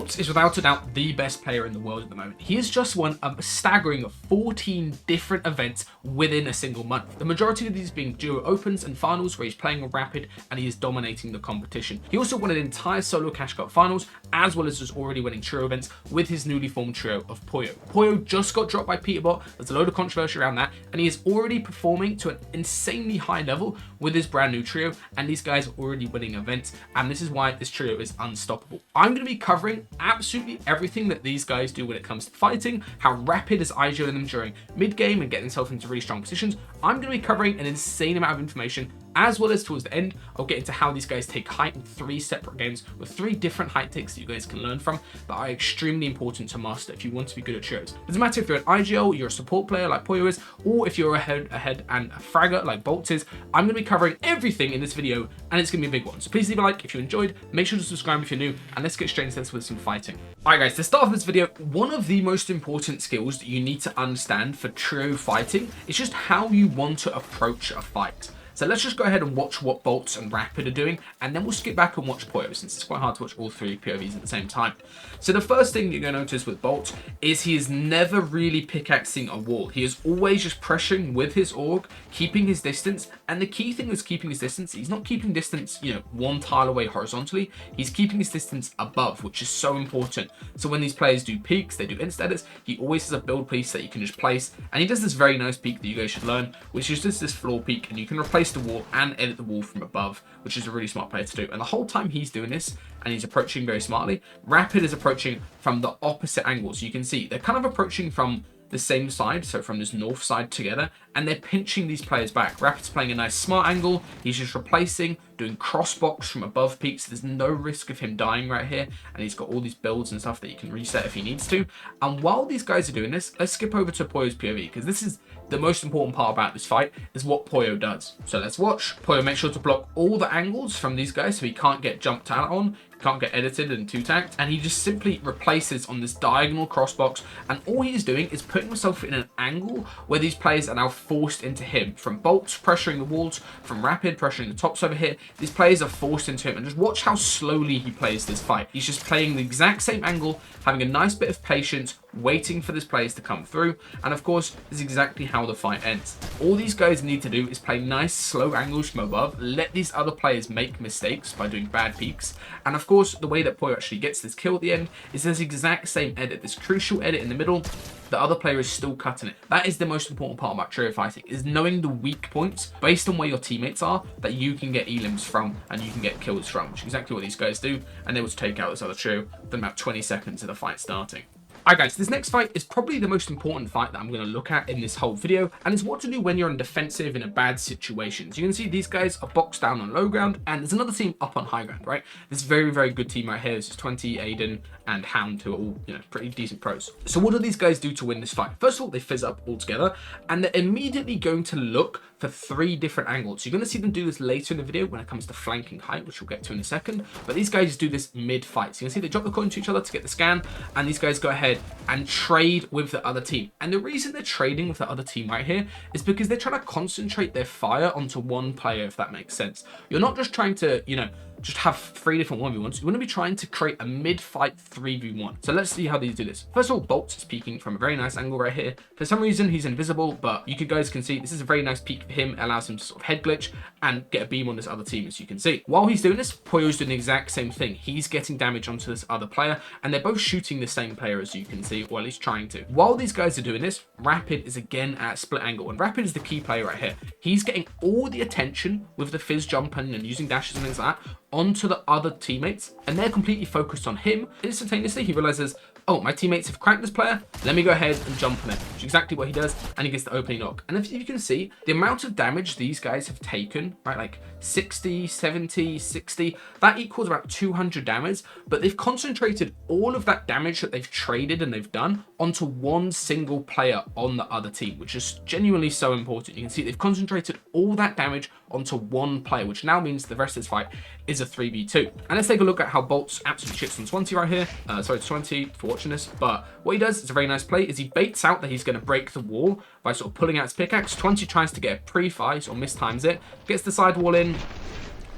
BOLTZ is without a doubt the best player in the world at the moment. He has just won a staggering 14 different events within a single month. The majority of these being duo opens and finals where he's playing a rapid and he is dominating the competition. He also won an entire solo cash cup finals as well as just already winning trio events with his newly formed trio of Pollo. Pollo just got dropped by Peterbot. There's a load of controversy around that, and he is already performing to an insanely high level with his brand new trio, and these guys are already winning events, and this is why this trio is unstoppable. I'm going to be covering absolutely everything that these guys do when it comes to fighting, how rapid is IGOing them during mid game and getting themselves into really strong positions. I'm going to be covering an insane amount of information, as well as towards the end, I'll get into how these guys take height in 3 separate games with 3 different height takes that you guys can learn from that are extremely important to master if you want to be good at trios. It doesn't matter if you're an IGL, you're a support player like Pollo is, or if you're a head and a fragger like BOLTZ is. I'm going to be covering everything in this video, and it's going to be a big one. So please leave a like if you enjoyed, make sure to subscribe if you're new, and let's get straight into this with some fighting. Alright guys, to start off this video, one of the most important skills that you need to understand for trio fighting is just how you want to approach a fight. So let's just go ahead and watch what BOLTZ and Rapid are doing, and then we'll skip back and watch Pollo, since it's quite hard to watch all 3 POVs at the same time. So the first thing you're going to notice with BOLTZ is he is never really pickaxing a wall. He is always just pressuring with his org, keeping his distance, and the key thing is keeping his distance. He's not keeping distance, you know, 1 tile away horizontally. He's keeping his distance above, which is so important. So when these players do peaks, they do insta edits, he always has a build piece that you can just place, and he does this very nice peak that you guys should learn, which is just this floor peak, and you can replace the wall and edit the wall from above, which is a really smart player to do. And the whole time he's doing this, and he's approaching very smartly, Rapid is approaching from the opposite angle. So you can see they're kind of approaching from the same side, so from this north side together, and they're pinching these players back. Rapid's playing a nice smart angle. He's just replacing, doing crossbox from above peaks. There's no risk of him dying right here, and he's got all these builds and stuff that he can reset if he needs to. And while these guys are doing this, let's skip over to Pollo's POV, because this is the most important part about this fight, is what Pollo does. So let's watch. Pollo makes sure to block all the angles from these guys so he can't get jumped out on, can't get edited and 2-tagged, and he just simply replaces on this diagonal crossbox, and all he's doing is putting himself in an angle where these players are now forced into him. From BOLTZ pressuring the walls, from Rapid pressuring the tops over here, these players are forced into him, and just watch how slowly he plays this fight. He's just playing the exact same angle, having a nice bit of patience, waiting for these players to come through, and of course, this is exactly how the fight ends. All these guys need to do is play nice slow angles from above, let these other players make mistakes by doing bad peaks, and of course, the way that Pollo actually gets this kill at the end is this exact same edit, this crucial edit in the middle. The other player is still cutting it. That is the most important part about trio fighting, is knowing the weak points based on where your teammates are that you can get elims from and you can get kills from, which is exactly what these guys do, and they will take out this other trio within about 20 seconds of the fight starting. Alright guys, this next fight is probably the most important fight that I'm going to look at in this whole video, and it's what to do when you're in defensive in a bad situation. So you can see these guys are boxed down on low ground, and there's another team up on high ground, right? This very, very good team right here. This is 20, Aiden, and Hound, who are all, you know, pretty decent pros. So what do these guys do to win this fight? First of all, they fizz up all together, and they're immediately going to look for 3 different angles. You're going to see them do this later in the video when it comes to flanking height, which we'll get to in a second, but these guys do this mid-fight. So you can see they drop the coin to each other to get the scan, and these guys go ahead and trade with the other team. And the reason they're trading with the other team right here is because they're trying to concentrate their fire onto one player, if that makes sense. You're not just trying to, you know, just have 3 different 1v1s. You want to be trying to create a mid-fight 3v1. So let's see how these do this. First of all, BOLTZ is peeking from a very nice angle right here. For some reason, he's invisible, but you guys can see this is a very nice peek for him. It allows him to sort of head glitch and get a beam on this other team, as you can see. While he's doing this, Pollo's doing the exact same thing. He's getting damage onto this other player, and they're both shooting the same player, as you can see, or at least trying to. While these guys are doing this, Rapid is again at split angle, and Rapid is the key player right here. He's getting all the attention with the fizz jumping and using dashes and things like that onto the other teammates, and they're completely focused on him. Instantaneously, he realizes, oh, my teammates have cracked this player, let me go ahead and jump on it, which is exactly what he does, and he gets the opening knock. And if you can see, the amount of damage these guys have taken, right, like 60, 70, 60, that equals about 200 damage, but they've concentrated all of that damage that they've traded and they've done onto one single player on the other team, which is genuinely so important. You can see they've concentrated all that damage onto one player, which now means the rest of this fight is a 3v2. And let's take a look at how BOLTZ absolutely shits on 20 right here. Sorry, 20 for watching this, but what he does, it's a very nice play, is he baits out that he's going to break the wall by sort of pulling out his pickaxe. 20 tries to get a pre-fight or mistimes it, gets the sidewall in,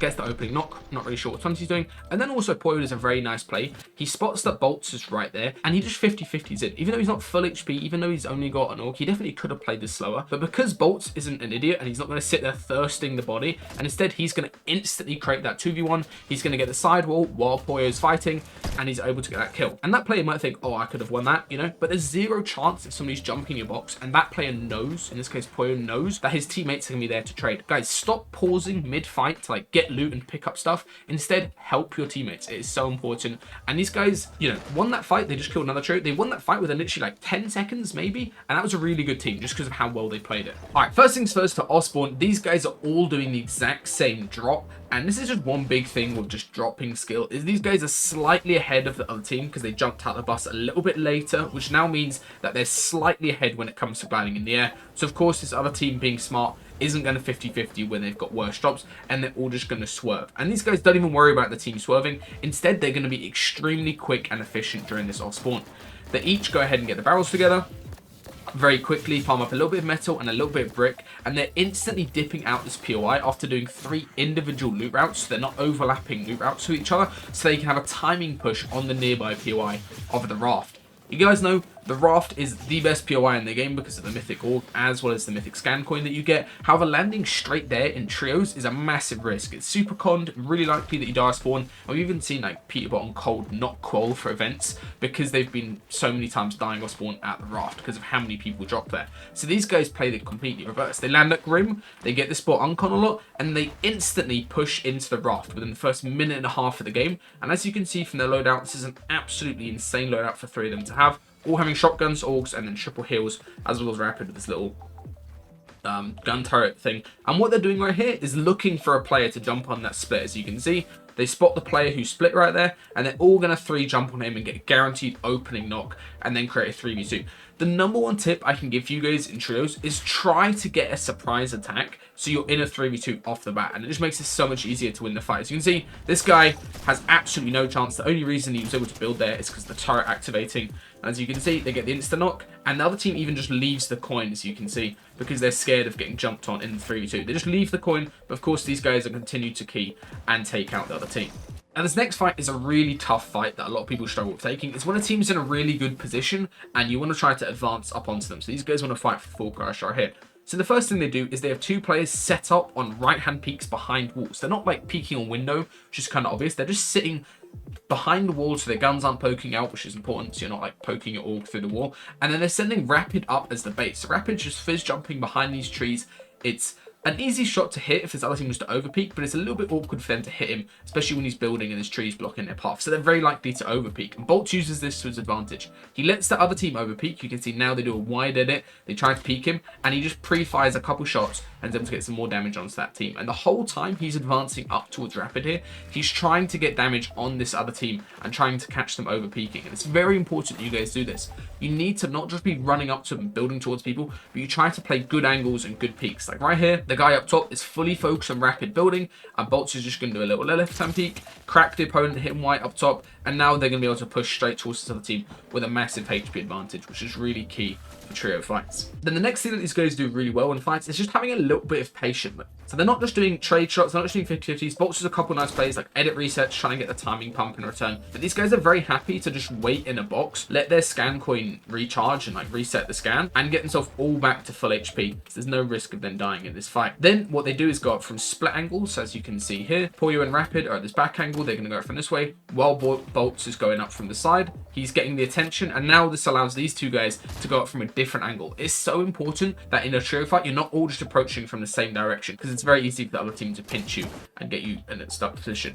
gets the opening knock. Not really sure what he's doing. And then also Pollo does a very nice play. He spots that BOLTZ is right there, and he just 50-50s it. Even though he's not full HP, even though he's only got an orc, he definitely could have played this slower. But because BOLTZ isn't an idiot, and he's not going to sit there thirsting the body, and instead he's going to instantly create that 2v1. He's going to get the sidewall while Pollo's fighting, and he's able to get that kill. And that player might think, oh, I could have won that, you know, but there's zero chance if somebody's jumping your box, and that player knows, in this case Pollo knows, that his teammates are going to be there to trade. Guys, stop pausing mid-fight to like get loot and pick up stuff. Instead, help your teammates. It is so important. And these guys, you know, won that fight. They just killed another trio. They won that fight within literally like 10 seconds maybe, and that was a really good team just because of how well they played it. All right, first things first for Osborne, these guys are all doing the exact same drop, and this is just one big thing with just dropping skill, is these guys are slightly ahead of the other team because they jumped out the bus a little bit later, which now means that they're slightly ahead when it comes to gliding in the air. So of course this other team, being smart, isn't going to 50-50 when they've got worse drops, and they're all just going to swerve. And these guys don't even worry about the team swerving. Instead, they're going to be extremely quick and efficient during this off spawn. They each go ahead and get the barrels together very quickly, farm up a little bit of metal and a little bit of brick, and they're instantly dipping out this POI after doing 3 individual loot routes. So they're not overlapping loot routes with each other, so they can have a timing push on the nearby POI of the raft. You guys know the raft is the best POI in the game because of the mythic orb as well as the mythic scan coin that you get. However, landing straight there in trios is a massive risk. It's super conned, really likely that you die spawn. And we've even seen like Peterbot and Cold not qual for events because they've been so many times dying off spawn at the raft because of how many people drop there. So these guys play the completely reverse. They land at Grim, they get the spot uncon a lot, and they instantly push into the raft within the first minute and a half of the game. And as you can see from their loadout, this is an absolutely insane loadout for 3 of them to have. All having shotguns, augs, and then triple heals, as well as rapid with this little gun turret thing. And what they're doing right here is looking for a player to jump on that split. As you can see, they spot the player who split right there, and they're all going to 3 jump on him and get a guaranteed opening knock, and then create a 3v2. The number one tip I can give you guys in trios is try to get a surprise attack so you're in a 3v2 off the bat, and it just makes it so much easier to win the fight. As you can see, this guy has absolutely no chance. The only reason he was able to build there is because the turret activating. And as you can see, they get the insta knock, and the other team even just leaves the coin, as you can see, because they're scared of getting jumped on in the 3v2. They just leave the coin, but of course these guys are continue to key and take out the other team. Now this next fight is a really tough fight that a lot of people struggle with taking. It's when a team's in a really good position and you want to try to advance up onto them. So these guys want to fight for full crash right here. So the first thing they do is they have 2 players set up on right-hand peaks behind walls. They're not like peeking on window, which is kind of obvious. They're just sitting behind the wall so their guns aren't poking out, which is important, so you're not like poking it all through the wall. And then they're sending Rapid up as the bait. So Rapid's just fizz jumping behind these trees. It's an easy shot to hit if this other team was to overpeak, but it's a little bit awkward for them to hit him, especially when he's building and his trees blocking their path. So they're very likely to overpeak, and BOLTZ uses this to his advantage. He lets the other team overpeak. You can see now they do a wide edit. They try to peek him, and he just pre-fires a couple shots and is able to get some more damage onto that team. And the whole time he's advancing up towards Rapid here, he's trying to get damage on this other team and trying to catch them overpeaking. And it's very important that you guys do this. You need to not just be running up to them and building towards people, but you try to play good angles and good peaks. Like right here, the guy up top is fully focused on Rapid building, and BOLTZ is just going to do a little left-hand peek, crack the opponent, hit him white up top, and now they're going to be able to push straight towards this other team with a massive HP advantage, which is really key for trio fights. Then the next thing that these guys do really well in fights is just having a little bit of patience. So they're not just doing trade shots, they're not just doing 50-50s. BOLTZ is a couple nice plays like edit resets, trying to get the timing pump in return. But these guys are very happy to just wait in a box, let their scan coin recharge and like reset the scan, and get themselves all back to full HP. So there's no risk of them dying in this fight. Then what they do is go up from split angles, as you can see here. Pollo and Rapid are at this back angle, they're going to go from this way, while BOLTZ is going up from the side. He's getting the attention, and now this allows these 2 guys to go up from a different angle. It's so important that in a trio fight, you're not all just approaching from the same direction, because it's very easy for the other team to pinch you and get you in a stuck position.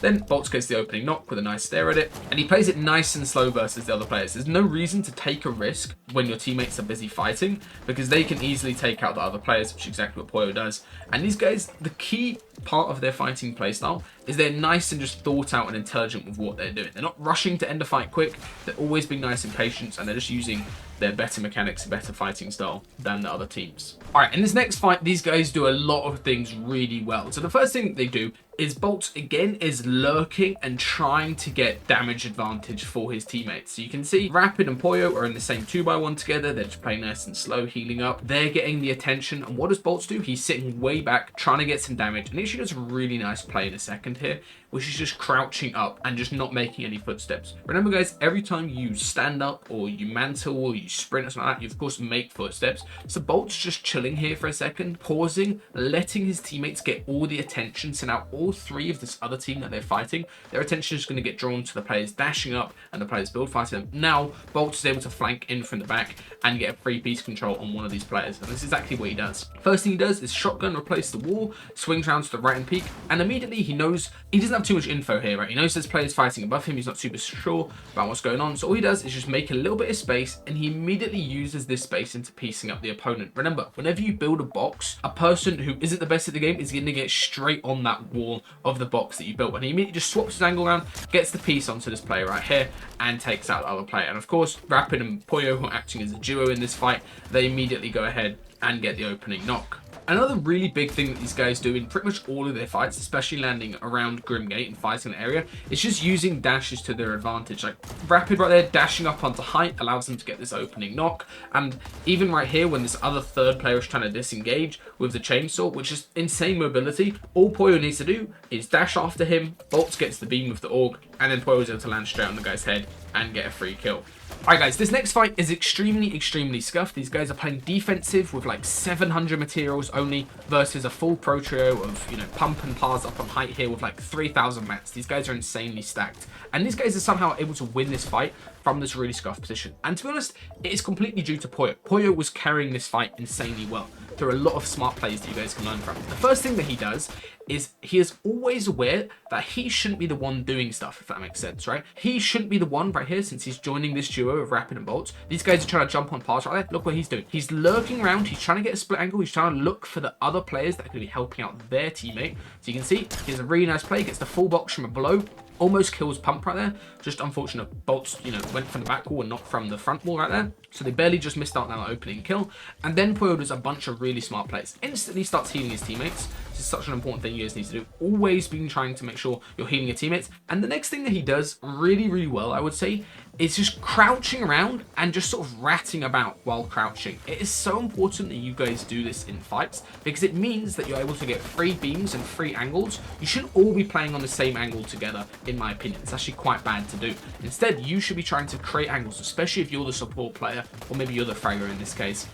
Then BOLTZ gets the opening knock with a nice stare at it, and he plays it nice and slow versus the other players. There's no reason to take a risk when your teammates are busy fighting, because they can easily take out the other players, which is exactly what Pollo does. And these guys, the key part of their fighting playstyle is they're nice and just thought out and intelligent with what they're doing. They're not rushing to end a fight quick, they're always being nice and patient, and they're just using their better mechanics, better fighting style than the other teams. All right, in this next fight, these guys do a lot of things really well. So the first thing they do is BOLTZ again is lurking and trying to get damage advantage for his teammates. So you can see Rapid and Pollo are in the same 2x1 together. They're just playing nice and slow, healing up. They're getting the attention. And what does BOLTZ do? He's sitting way back, trying to get some damage. And actually does a really nice play in a second here, which is just crouching up and just not making any footsteps. Remember guys, every time you stand up or you mantle or you sprint or something like that, you of course make footsteps. So BOLTZ just chilling here for a second, pausing, letting his teammates get all the attention. So now all three of this other team that they're fighting, their attention is going to get drawn to the players dashing up and the players build fighting them. Now BOLTZ is able to flank in from the back and get a free piece control on one of these players. And this is exactly what he does. First thing he does is shotgun replace the wall, swings around to the right hand peak, and immediately he knows he doesn't have too much info here, right? He knows there's players fighting above him. He's not super sure about what's going on. So all he does is just make a little bit of space, and he immediately uses this space into piecing up the opponent. Remember, whenever you build a box, a person who isn't the best at the game is going to get straight on that wall of the box that you built. And he immediately just swaps his angle around, gets the piece onto this player right here, and takes out the other player. And of course, Rapid and Pollo, who are acting as a duo in this fight, they immediately go ahead and get the opening knock. Another really big thing that these guys do in pretty much all of their fights, especially landing around Grimgate and fighting an area, is just using dashes to their advantage. Like Rapid right there, dashing up onto height allows them to get this opening knock. And even right here, when this other third player is trying to disengage with the chainsaw, which is insane mobility, all Pollo needs to do is dash after him, BOLTZ gets the beam with the AUG, and then Pollo is able to land straight on the guy's head and get a free kill. Alright guys, this next fight is extremely scuffed. These guys are playing defensive with like 700 materials only versus a full pro trio of, you know, pump and pars up on height here with like 3,000 mats. These guys are insanely stacked. And these guys are somehow able to win this fight from this really scuffed position. And to be honest, it is completely due to Pollo. Pollo was carrying this fight insanely well. There are a lot of smart plays that you guys can learn from. The first thing that he does is he is always aware that he shouldn't be the one doing stuff, if that makes sense, right? He shouldn't be the one right here, since he's joining this duo of Rapid and BOLTZ. These guys are trying to jump on pass right there. Look what he's doing. He's lurking around. He's trying to get a split angle. He's trying to look for the other players that are going to be helping out their teammate. So you can see, he has a really nice play. Gets the full box from below. Almost kills Pump right there. Just unfortunate, BOLTZ, you know, went from the back wall and not from the front wall right there. So they barely just missed out on that opening kill. And then Pollo does a bunch of really smart plays. Instantly starts healing his teammates. This is such an important thing you guys need to do. Always been trying to make sure you're healing your teammates. And the next thing that he does really well, I would say, is just crouching around and just sort of ratting about while crouching. It is so important that you guys do this in fights because it means that you're able to get free beams and free angles. You shouldn't all be playing on the same angle together, in my opinion. It's actually quite bad to do. Instead, you should be trying to create angles, especially if you're the support player, or maybe you're the fragger in this case,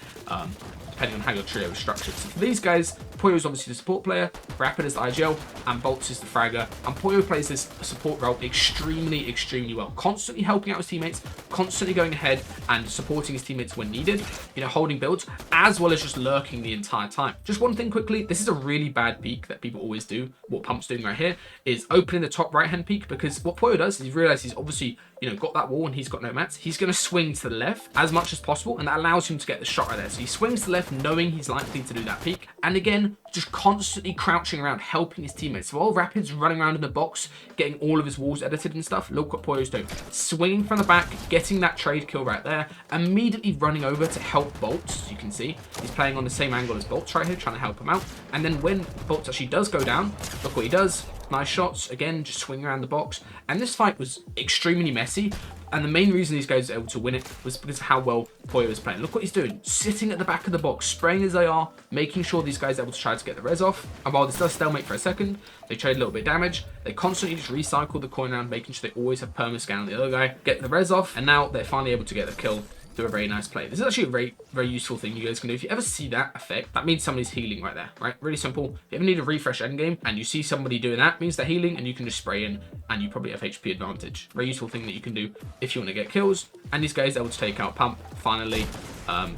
depending on how your trio is structured. So for these guys, Pollo is obviously the support player, Rapid is the IGL, and BOLTZ is the fragger. And Pollo plays this support role extremely well. Constantly helping out his teammates, constantly going ahead and supporting his teammates when needed, you know, holding builds, as well as just lurking the entire time. Just one thing quickly, this is a really bad peek that people always do. What Pump's doing right here is opening the top right-hand peek, because what Pollo does is he realizes he's obviously, you know, got that wall and he's got no mats. He's going to swing to the left as much as possible, and that allows him to get the shot right there. So he swings to the left knowing he's likely to do that peek, and again, just constantly crouching around, helping his teammates. So while Rapid's running around in the box, getting all of his walls edited and stuff, look what Pollo's doing. Swinging from the back, getting that trade kill right there, immediately running over to help BOLTZ. As you can see, he's playing on the same angle as BOLTZ right here, trying to help him out. And then when BOLTZ actually does go down, look what he does. Nice shots, again, just swinging around the box. And this fight was extremely messy. And the main reason these guys were able to win it was because of how well Pollo is playing. Look what he's doing. Sitting at the back of the box, spraying as they are, making sure these guys are able to try to get the res off. And while this does stalemate for a second, they trade a little bit of damage. They constantly just recycle the coin around, making sure they always have perma-scan on the other guy, get the res off, and now they're finally able to get the kill. Do a very nice play. This is actually a very useful thing you guys can do. If you ever see that effect, that means somebody's healing right there, right? Really simple. If you ever need a refresh endgame and you see somebody doing that, it means they're healing, and you can just spray in and you probably have HP advantage. Very useful thing that you can do if you want to get kills. And these guys are able to take out Pump finally,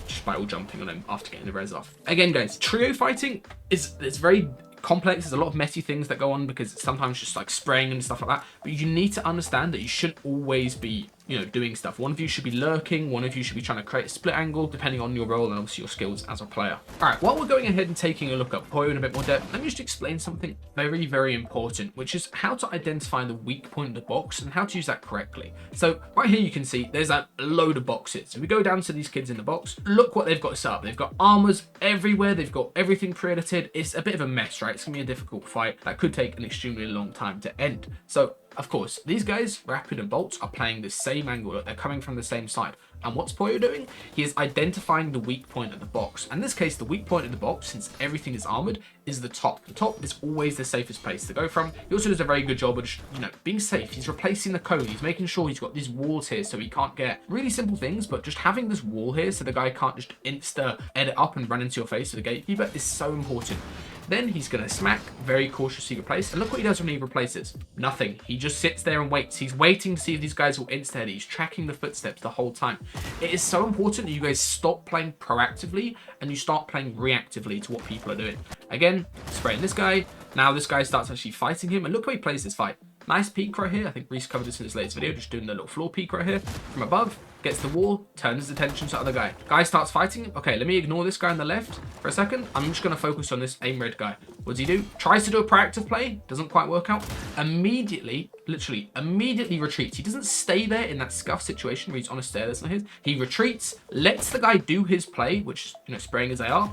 just by all jumping on him after getting the res off. Again, guys, trio fighting it's very complex. There's a lot of messy things that go on because it's sometimes just like spraying and stuff like that. But you need to understand that you shouldn't always be doing stuff. One of you should be lurking, one of you should be trying to create a split angle, depending on your role and obviously your skills as a player. All right, while we're going ahead and taking a look at Pollo in a bit more depth, let me just explain something very, very important, which is how to identify the weak point of the box and how to use that correctly. So right here you can see there's a load of boxes. If we go down to these kids in the box, look what they've got set up. They've got armors everywhere, they've got everything pre-edited. It's a bit of a mess, right? It's gonna be a difficult fight that could take an extremely long time to end. So of course, these guys, Rapid and BOLTZ, are playing the same angle. Look, they're coming from the same side. And what's Pollo doing? He is identifying the weak point of the box. In this case, the weak point of the box, since everything is armored, is the top. The top is always the safest place to go from. He also does a very good job of just, being safe. He's replacing the cone. He's making sure he's got these walls here so he can't get really simple things, but just having this wall here so the guy can't just insta edit up and run into your face with the gatekeeper is so important. Then he's going to smack, very cautiously replace. And look what he does when he replaces. Nothing. He just sits there and waits. He's waiting to see if these guys will insta-edit. He's tracking the footsteps the whole time. It is so important that you guys stop playing proactively and you start playing reactively to what people are doing. Again, spraying this guy. Now this guy starts actually fighting him. And look how he plays this fight. Nice peek right here. I think Reese covered this in his latest video, just doing the little floor peek right here. From above, gets the wall, turns his attention to the other guy. Guy starts fighting. Okay, let me ignore this guy on the left for a second. I'm just going to focus on this aim red guy. What does he do? Tries to do a proactive play. Doesn't quite work out. Immediately, literally, immediately retreats. He doesn't stay there in that scuff situation where he's on a stair that's not his. He retreats, lets the guy do his play, which is, spraying his AR.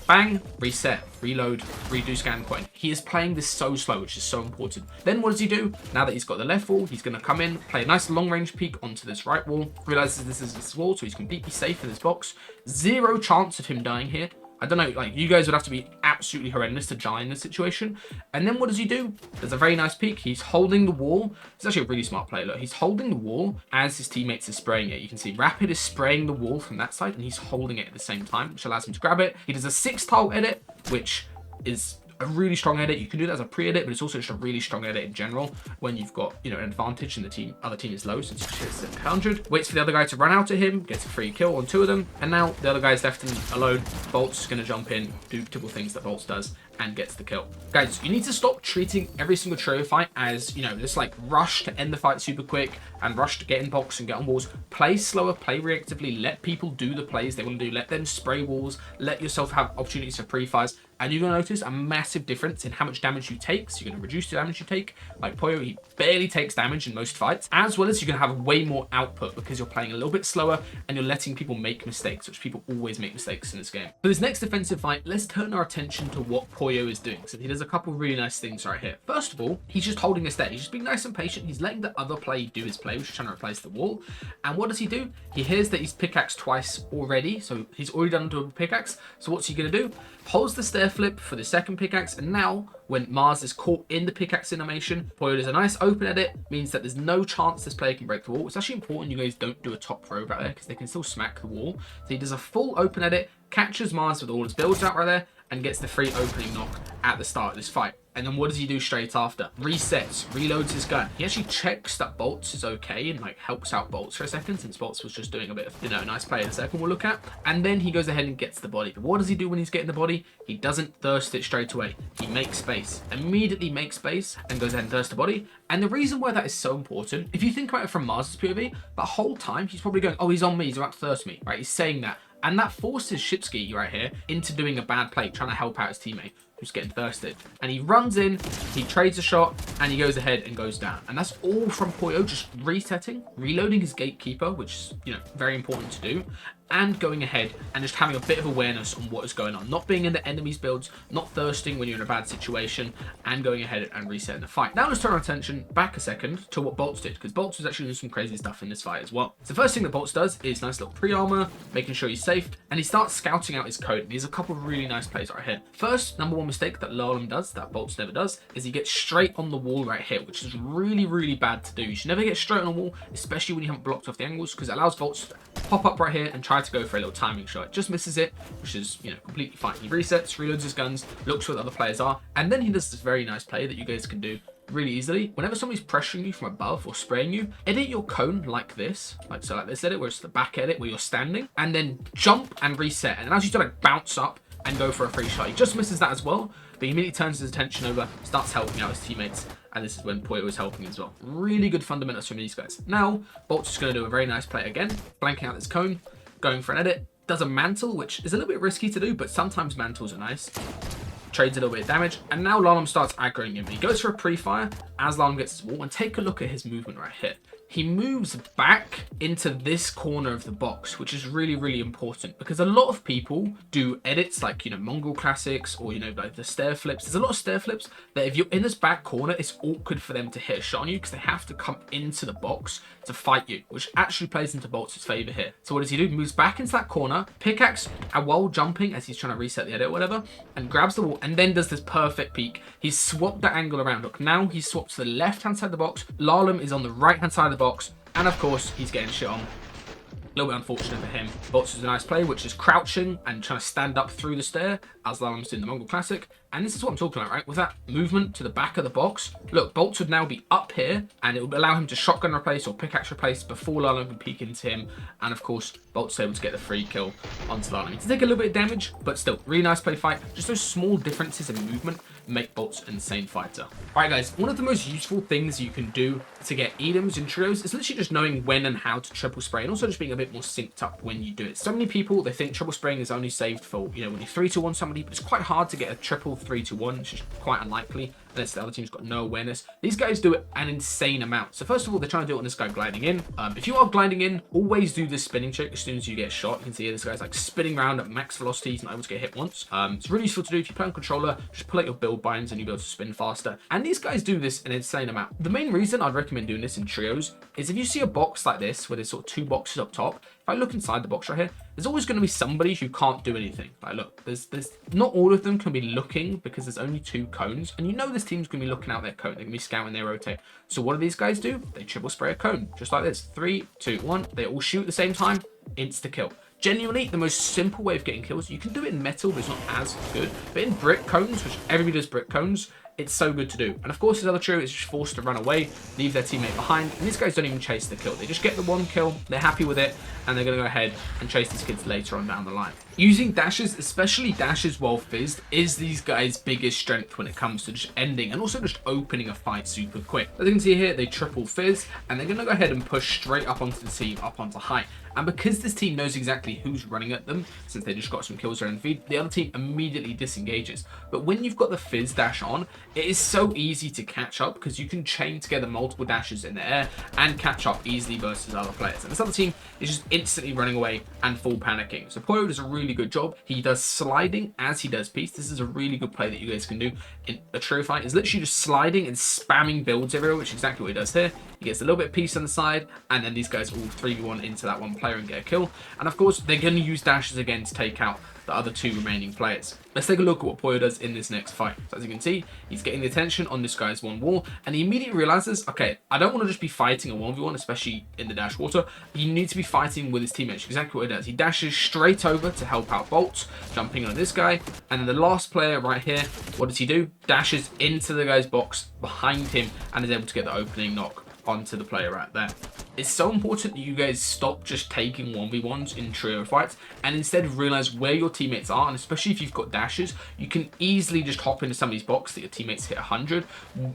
Bang, reset, reload, redo scan point. He is playing this so slow, which is so important. Then what does he do? Now that he's got the left wall, he's going to come in, play a nice long range peek onto this right wall, realizes this is his wall, so he's completely safe in this box. Zero chance of him dying here. I don't know, like, you guys would have to be absolutely horrendous to die in this situation. And then what does he do? There's a very nice peek. He's holding the wall. It's actually a really smart play. Look, he's holding the wall as his teammates are spraying it. You can see Rapid is spraying the wall from that side, and he's holding it at the same time, which allows him to grab it. He does a 6-tile edit, which is a really strong edit. You can do that as a pre-edit, but it's also just a really strong edit in general when you've got, an advantage and the other team is low, since it's 100. Waits for the other guy to run out to him, gets a free kill on 2 of them, and now the other guy's left alone. BOLTZ is going to jump in, do typical things that BOLTZ does, and gets the kill. Guys, you need to stop treating every single trio fight as, this like rush to end the fight super quick and rush to get in box and get on walls. Play slower, play reactively, let people do the plays they want to do, let them spray walls, let yourself have opportunities for pre-fires, and you're going to notice a massive difference in how much damage you take. So you're going to reduce the damage you take. Like Pollo, he barely takes damage in most fights, as well as you're going to have way more output because you're playing a little bit slower and you're letting people make mistakes, which people always make mistakes in this game. For this next defensive fight, let's turn our attention to what Pollo is doing. So he does a couple really nice things right here. First of all, he's just holding this there. He's just being nice and patient. He's letting the other play do his play, which is trying to replace the wall. And what does he do? He hears that he's pickaxed twice already. So he's already done into a pickaxe. So what's he going to do? Holds the stair flip for the second pickaxe, and now when Mars is caught in the pickaxe animation, Pollo does a nice open edit, means that there's no chance this player can break the wall. It's actually important you guys don't do a top throw right there because they can still smack the wall. So he does a full open edit, catches Mars with all his builds out right there, and gets the free opening knock at the start of this fight. And then what does he do straight after? Resets, reloads his gun. He actually checks that BOLTZ is okay and helps out BOLTZ for a second, since BOLTZ was just doing a bit of, a nice play in a second we'll look at. And then he goes ahead and gets the body. But what does he do when he's getting the body? He doesn't thirst it straight away. He makes space, immediately makes space, and goes ahead and thirsts the body. And the reason why that is so important, if you think about it from Mars's POV, the whole time he's probably going, oh, he's on me, he's about to thirst me, right? He's saying that. And that forces Shipski right here into doing a bad play, trying to help out his teammate who's getting thirsted. And he runs in, he trades a shot, and he goes ahead and goes down. And that's all from Pollo, just resetting, reloading his gatekeeper, which is, very important to do, and going ahead and just having a bit of awareness on what is going on. Not being in the enemy's builds, not thirsting when you're in a bad situation, and going ahead and resetting the fight. Now let's turn our attention back a second to what BOLTZ did, because BOLTZ was actually doing some crazy stuff in this fight as well. So the first thing that BOLTZ does is nice little pre-armor, making sure he's safe, and he starts scouting out his code. And he's a couple of really nice plays right here. First, number one mistake that Lalem does, that BOLTZ never does, is he gets straight on the wall right here, which is really, really bad to do. You should never get straight on the wall, especially when you haven't blocked off the angles, because it allows BOLTZ to pop up right here and try to go for a little timing shot. Just misses it, which is, completely fine. He resets, reloads his guns, looks where the other players are, and then he does this very nice play that you guys can do really easily. Whenever somebody's pressuring you from above or spraying you, edit your cone like this, like this edit, where it's the back edit where you're standing, and then jump and reset. And as you start to bounce up and go for a free shot, he just misses that as well, but he immediately turns his attention over, starts helping out his teammates, and this is when Pollo is helping as well. Really good fundamentals from these guys. Now, BOLTZ is going to do a very nice play again, blanking out this cone, going for an edit, does a mantle, which is a little bit risky to do, but sometimes mantles are nice. Trades a little bit of damage, and now Lalum starts aggroing him. He goes for a pre-fire as Lalum gets his wall, and take a look at his movement right here. He moves back into this corner of the box, which is really, really important because a lot of people do edits like, you know, Mongol classics or, you know, like the stair flips. There's a lot of stair flips that if you're in this back corner, it's awkward for them to hit a shot on you because they have to come into the box to fight you, which actually plays into BOLTZ's favor here. So what does he do? He moves back into that corner, pickaxe while jumping as he's trying to reset the edit or whatever, and grabs the wall and then does this perfect peek. He's swapped the angle around. Look, now he's swapped to the left-hand side of the box. Lalum is on the right-hand side of the box, and of course, he's getting shit on. A little bit unfortunate for him. BOLTZ is a nice play, which is crouching and trying to stand up through the stair, as Lalum's doing the Mongol Classic. And this is what I'm talking about, right? With that movement to the back of the box, look, BOLTZ would now be up here, and it would allow him to shotgun replace or pickaxe replace before Lalum can peek into him. And of course, BOLTZ able to get the free kill onto Lalum. To take a little bit of damage, but still, really nice play fight. Just those small differences in movement make BOLTZ an insane fighter. Alright guys, one of the most useful things you can do to get Edoms in trios is literally just knowing when and how to triple spray, and also just being a bit more synced up when you do it. So many people, they think triple spraying is only saved for, you know, when you 3-2-1 somebody, but it's quite hard to get a triple 3-2-1, which is quite unlikely unless the other team's got no awareness. These guys do it an insane amount. So first of all, they're trying to do it on this guy gliding in. If you are gliding in, always do this spinning trick as soon as you get shot. You can see here, this guy's like spinning around at max velocity. He's not able to get hit once. It's really useful to do if you play on controller. Just pull out your build binds and you'll be able to spin faster. And these guys do this an insane amount. The main reason I'd recommend doing this in trios is if you see a box like this, where there's sort of two boxes up top, if I look inside the box right here, there's always going to be somebody who can't do anything. Like, look, there's not all of them can be looking because there's only two cones, and you know this team's going to be looking out their cone. They're going to be scouting their rotate. So what do these guys do? They triple spray a cone, just like this. 3, 2, 1. They all shoot at the same time. Insta kill. Genuinely, the most simple way of getting kills. You can do it in metal, but it's not as good. But in brick cones, which everybody does brick cones, it's so good to do. And of course, this other trio is just forced to run away, leave their teammate behind, and these guys don't even chase the kill. They just get the one kill, they're happy with it, and they're going to go ahead and chase these kids later on down the line. Using dashes, especially dashes while fizzed, is these guys' biggest strength when it comes to just ending and also just opening a fight super quick. As you can see here, they triple fizz, and they're going to go ahead and push straight up onto the team, up onto height. And because this team knows exactly who's running at them, since they just got some kills around the feed, the other team immediately disengages. But when you've got the fizz dash on, it is so easy to catch up because you can chain together multiple dashes in the air and catch up easily versus other players. And this other team is just instantly running away and full panicking. So Pollo does a really good job. He does sliding as he does piece. This is a really good play that you guys can do in a trio fight. Is literally just sliding and spamming builds everywhere, which is exactly what he does here. He gets a little bit of piece on the side, and then these guys all 3v1 into that one player and get a kill. And of course, they're going to use dashes again to take out the other two remaining players. Let's take a look at what Pollo does in this next fight. So as you can see, he's getting the attention on this guy's one wall, and he immediately realizes, okay, I don't want to just be fighting a 1v1, especially in the dash water. You need to be fighting with his teammates. Exactly what he does. He dashes straight over to help out BOLTZ, jumping on this guy, and then the last player right here, what does he do? Dashes into the guy's box behind him and is able to get the opening knock onto the player right there. It's so important that you guys stop just taking 1v1s in trio fights and instead realize where your teammates are, and especially if you've got dashes, you can easily just hop into somebody's box that your teammates hit 100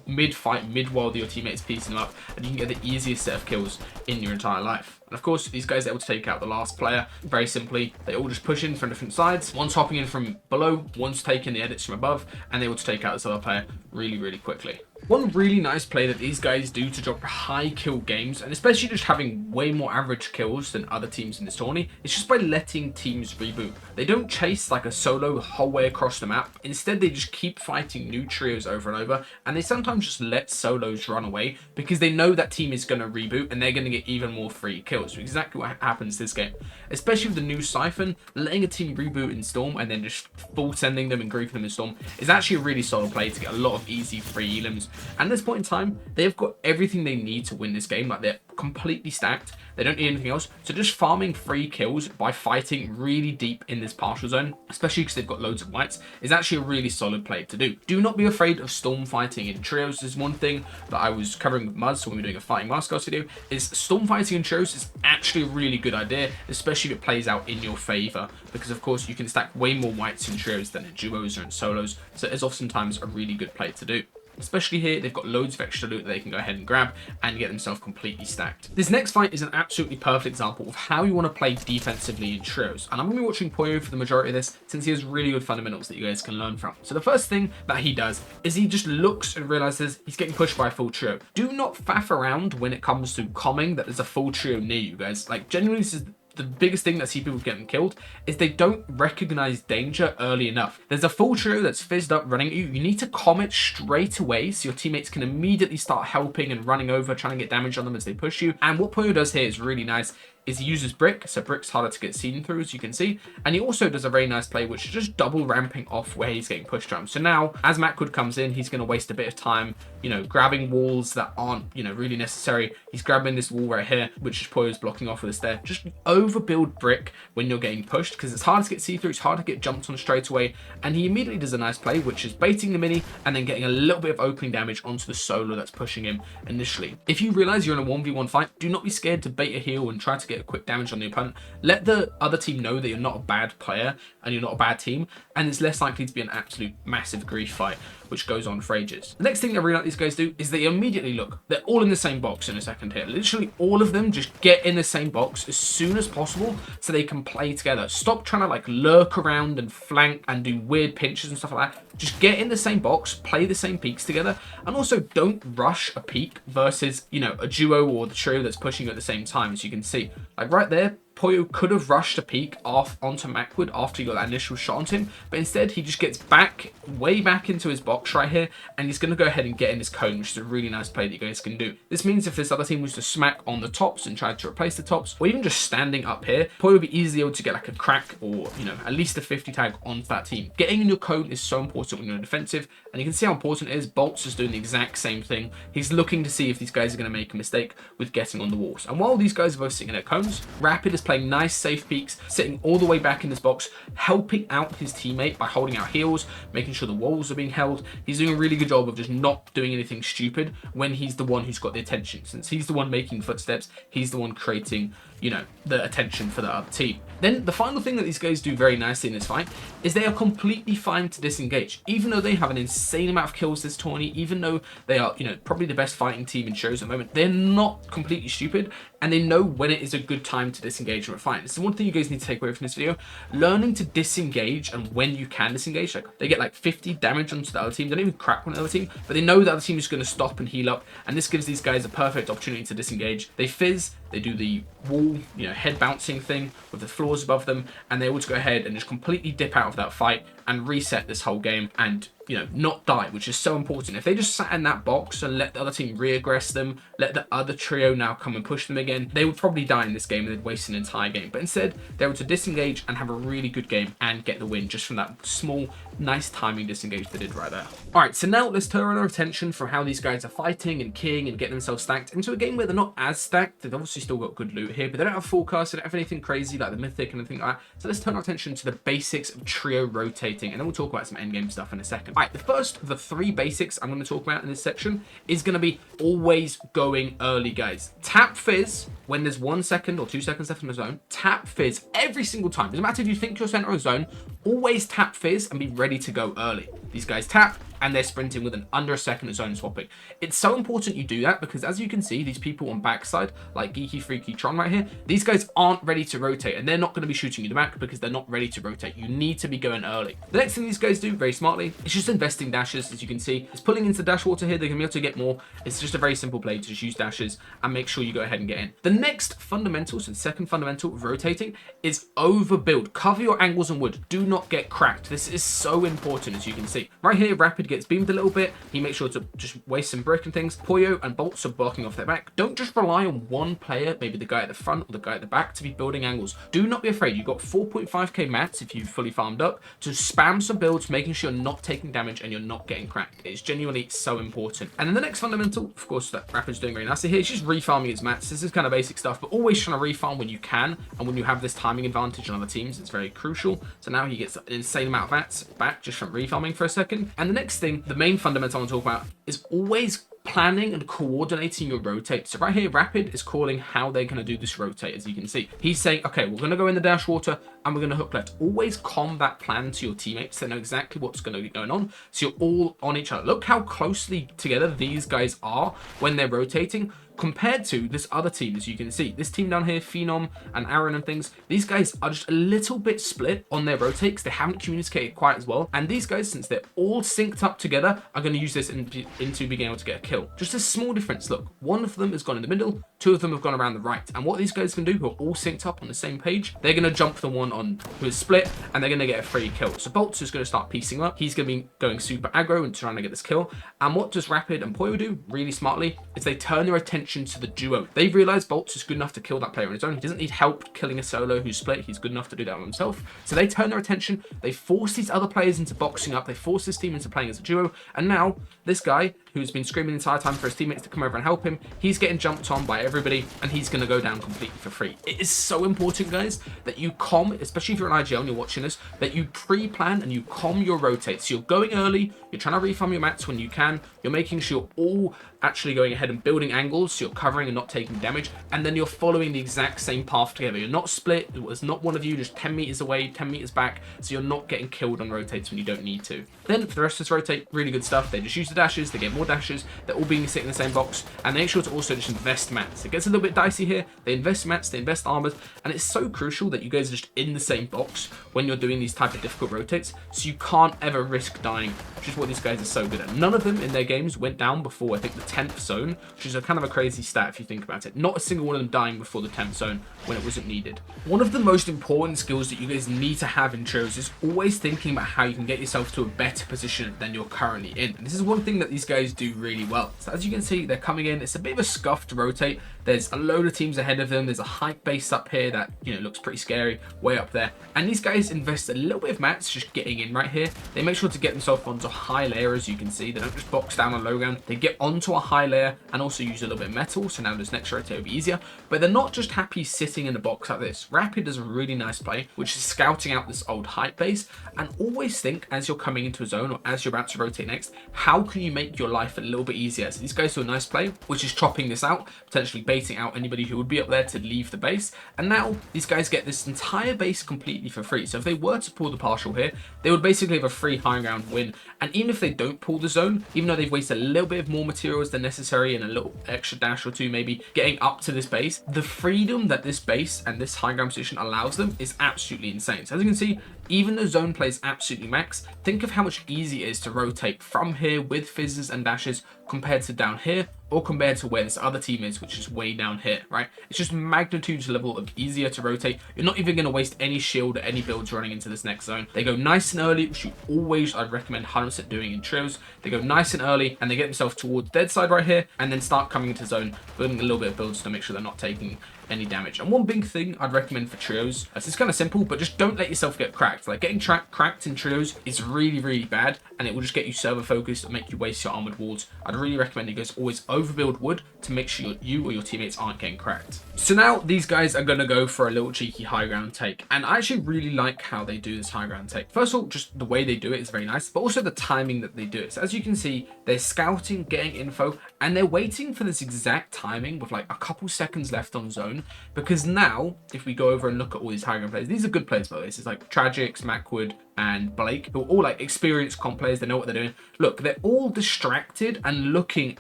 mid-fight, mid-while your teammates piecing them up, and you can get the easiest set of kills in your entire life. And of course, these guys are able to take out the last player very simply. They all just push in from different sides. One's hopping in from below, one's taking the edits from above, and they're able to take out this other player really, really quickly. One really nice play that these guys do to drop high kill games, and especially just having way more average kills than other teams in this tourney, is just by letting teams reboot. They don't chase like a solo the whole way across the map. Instead, they just keep fighting new trios over and over, and they sometimes just let solos run away because they know that team is going to reboot and they're going to get even more free kills. Exactly what happens this game. Especially with the new Siphon, letting a team reboot in Storm and then just full sending them and griefing them in Storm is actually a really solid play to get a lot of easy free elims. And at this point in time, they've got everything they need to win this game. Like, they're completely stacked. They don't need anything else. So just farming free kills by fighting really deep in this partial zone, especially because they've got loads of whites, is actually a really solid play to do. Do not be afraid of storm fighting in trios. There's one thing that I was covering with Muzz when we were doing a fighting masterclass video, is storm fighting in trios is actually a really good idea, especially if it plays out in your favor, because of course you can stack way more whites in trios than in duos or in solos. So it's oftentimes a really good play to do. especially here. They've got loads of extra loot that they can go ahead and grab and get themselves completely stacked. This next fight is an absolutely perfect example of how you want to play defensively in trios, and I'm going to be watching Pollo for the majority of this since he has really good fundamentals that you guys can learn from. So the first thing that he does is he just looks and realizes he's getting pushed by a full trio. Do not faff around when it comes to calming that there's a full trio near you guys. Like, genuinely, this is the biggest thing that I see people getting killed is they don't recognize danger early enough. There's a full trio that's fizzed up running at you. You need to calm it straight away so your teammates can immediately start helping and running over, trying to get damage on them as they push you. And what Pollo does here is really nice. Is he uses brick, so brick's harder to get seen through, as you can see, and he also does a very nice play which is just double ramping off where he's getting pushed from. So now as Macwood comes in, he's going to waste a bit of time, you know, grabbing walls that aren't, you know, really necessary. He's grabbing this wall right here, which is Pollo's blocking off with a stair. Just overbuild brick when you're getting pushed, because it's hard to get see-through, it's hard to get jumped on straight away, and he immediately does a nice play which is baiting the mini and then getting a little bit of opening damage onto the solo that's pushing him initially. If you realize you're in a 1v1 fight, do not be scared to bait a heal and try to get a quick damage on the opponent. Let the other team know that you're not a bad player and you're not a bad team, and it's less likely to be an absolute massive grief fight which goes on for ages. The next thing I really like these guys do is they immediately look. They're all in the same box in a second here. Literally all of them just get in the same box as soon as possible so they can play together. Stop trying to like lurk around and flank and do weird pinches and stuff like that. Just get in the same box, play the same peaks together, and also don't rush a peak versus, you know, a duo or the trio that's pushing you at the same time, as you can see. Like right there, Pollo could have rushed a peak off onto Macwood after he got that initial shot onto him, but instead he just gets back, way back into his box right here, and he's going to go ahead and get in his cone, which is a really nice play that you guys can do. This means if this other team was to smack on the tops and try to replace the tops, or even just standing up here, Pollo would be easily able to get like a crack or, you know, at least a 50 tag onto that team. Getting in your cone is so important when you're defensive, and you can see how important it is. BOLTZ is doing the exact same thing. He's looking to see if these guys are going to make a mistake with getting on the walls. And while these guys are both sitting in their cones, Rapid is playing nice, safe peaks, sitting all the way back in this box, helping out his teammate by holding out heals, making sure the walls are being held. He's doing a really good job of just not doing anything stupid when he's the one who's got the attention. Since he's the one making footsteps, he's the one creating, you know, the attention for the other team. Then the final thing that these guys do very nicely in this fight is they are completely fine to disengage. Even though they have an insane amount of kills this tourney, even though they are, you know, probably the best fighting team in shows at the moment, they're not completely stupid, and they know when it is a good time to disengage from a fight. This is one thing you guys need to take away from this video. Learning to disengage and when you can disengage. Like, they get like 50 damage onto the other team. They don't even crack one of the other team, but they know the other team is going to stop and heal up, and this gives these guys a perfect opportunity to disengage. They fizz, they do the wall, you know, head bouncing thing with the floors above them, and they're able to go ahead and just completely dip out of that fight and reset this whole game and, you know, not die, which is so important. If they just sat in that box and let the other team re-aggress them, let the other trio now come and push them again, they would probably die in this game and they'd waste an entire game. But instead, they're able to disengage and have a really good game and get the win just from that small, nice timing disengage they did right there. All right, so now let's turn our attention from how these guys are fighting and keying and getting themselves stacked into a game where they're not as stacked. They've obviously still got good loot here, but they don't have full cast, they don't have anything crazy like the Mythic and anything like that. So let's turn our attention to the basics of trio rotating, and then we'll talk about some endgame stuff in a second. All right, the first of the three basics I'm going to talk about in this section is going to be always going early, guys. Tap fizz when there's 1 second or 2 seconds left in the zone. Tap fizz every single time. Doesn't matter if you think you're center of zone, always tap fizz and be ready to go early. These guys tap and they're sprinting within under a second of zone swapping. It's so important you do that because, as you can see, these people on backside, like Geeky Freaky Tron right here, these guys aren't ready to rotate, and they're not going to be shooting you the back because they're not ready to rotate. You need to be going early. The next thing these guys do very smartly is just investing dashes. As you can see, it's pulling into the dash water here. They're going to be able to get more. It's just a very simple play to just use dashes and make sure you go ahead and get in. The next fundamental, so the second fundamental of rotating, is overbuild. Cover your angles and wood. Do not get cracked. This is so important, as you can see. Right here, Rapid gets beamed a little bit. He makes sure to just waste some brick and things. Pollo and BOLTZ are barking off their back. Don't just rely on one player, maybe the guy at the front or the guy at the back, to be building angles. Do not be afraid. You've got 4.5k mats if you've fully farmed up to spam some builds, making sure you're not taking damage and you're not getting cracked. It's genuinely so important. And then the next fundamental, of course, that Rapid's doing very nicely here, is just refarming his mats. This is kind of basic stuff, but always trying to refarm when you can, and when you have this timing advantage on other teams, it's very crucial. So now he gets an insane amount of mats back just from refarming for a second. And the next thing, the main fundamental I want to talk about, is always planning and coordinating your rotate. So right here, Rapid is calling how they're going to do this rotate, as you can see. He's saying, okay, we're going to go in the dash water and we're going to hook left. Always combat plan to your teammates. They know exactly what's going to be going on. So you're all on each other. Look how closely together these guys are when they're rotating, compared to this other team. As you can see, this team down here, Phenom and Aaron and things, these guys are just a little bit split on their rotates. They haven't communicated quite as well. And these guys, since they're all synced up together, are going to use this into being able to get a kill. Just a small difference. Look, one of them has gone in the middle, two of them have gone around the right. And what these guys can do, who are all synced up on the same page, they're going to jump the one on who is split, and they're going to get a free kill. So BOLTZ is going to start piecing up. He's going to be going super aggro and trying to get this kill. And what does Rapid and Pollo do really smartly is they turn their attention to the duo. They've realized BOLTZ is good enough to kill that player on his own. He doesn't need help killing a solo who's split. He's good enough to do that on himself. So they turn their attention. They force these other players into boxing up. They force this team into playing as a duo. And now this guy, who's been screaming the entire time for his teammates to come over and help him, he's getting jumped on by everybody, and he's going to go down completely for free. It is so important, guys, that you especially if you're an IGL and you're watching this, that you pre-plan and you your rotates. So you're going early, you're trying to refarm your mats when you can, you're making sure you're all actually going ahead and building angles, so you're covering and not taking damage, and then you're following the exact same path together. You're not split. It was not one of you just 10 meters away, 10 meters back, so you're not getting killed on rotates when you don't need to. Then for the rest of this rotate, really good stuff. They just use the dashes, they get more dashes, they're all being sit in the same box, and they make sure to also just invest mats. It gets a little bit dicey here. They invest mats, they invest armors, and it's so crucial that you guys are just in the same box when you're doing these type of difficult rotates, so you can't ever risk dying, which is what these guys are so good at. None of them in their games went down before, I think, the 10th zone, which is a kind of a crazy stat if you think about it. Not a single one of them dying before the 10th zone when it wasn't needed. One of the most important skills that you guys need to have in trios is always thinking about how you can get yourself to a better position than you're currently in. And this is one thing that these guys do really well. So as you can see, they're coming in. It's a bit of a scuffed rotate. There's a load of teams ahead of them. There's a hype base up here that, you know, looks pretty scary way up there. And these guys invest a little bit of mats just getting in right here. They make sure to get themselves onto a high layer, as you can see. They don't just box down on low ground. They get onto a high layer and also use a little bit of metal. So now this next rotate will be easier. But they're not just happy sitting in a box like this. Rapid does a really nice play, which is scouting out this old hype base. And always think, as you're coming into a zone or as you're about to rotate next, how can you make your life a little bit easier? So these guys do a nice play, which is chopping this out, potentially baiting out anybody who would be up there to leave the base. And now these guys get this entire base completely for free. So if they were to pull the partial here, they would basically have a free high ground win. And even if they don't pull the zone, even though they've wasted a little bit of more materials than necessary and a little extra dash or two maybe getting up to this base, the freedom that this base and this high ground position allows them is absolutely insane. So as you can see, even though zone plays absolutely max, think of how much easier it is to rotate from here with fizzes and dashes compared to down here, or compared to where this other team is, which is way down here, right? It's just magnitudes level of easier to rotate. You're not even going to waste any shield or any builds running into this next zone. They go nice and early, which I'd recommend 100% doing in trios. They go nice and early, and they get themselves towards dead side right here, and then start coming into zone, building a little bit of builds to make sure they're not taking any damage. And one big thing I'd recommend for trios, it's kind of simple, but just don't let yourself get cracked. Like getting cracked in trios is really, really bad, and it will just get you server focused and make you waste your armored walls. I'd really recommend you guys always overbuild wood to make sure you or your teammates aren't getting cracked. So now these guys are going to go for a little cheeky high ground take, and I actually really like how they do this high ground take. First of all, just the way they do it is very nice, but also the timing that they do it. So as you can see, they're scouting, getting info, and they're waiting for this exact timing with like a couple seconds left on zone, because now if we go over and look at all these high ground players, these are good players by the way. This is like Tragics, Macwood, and Blake, who are all like experienced comp players. They know what they're doing. Look, they're all distracted and looking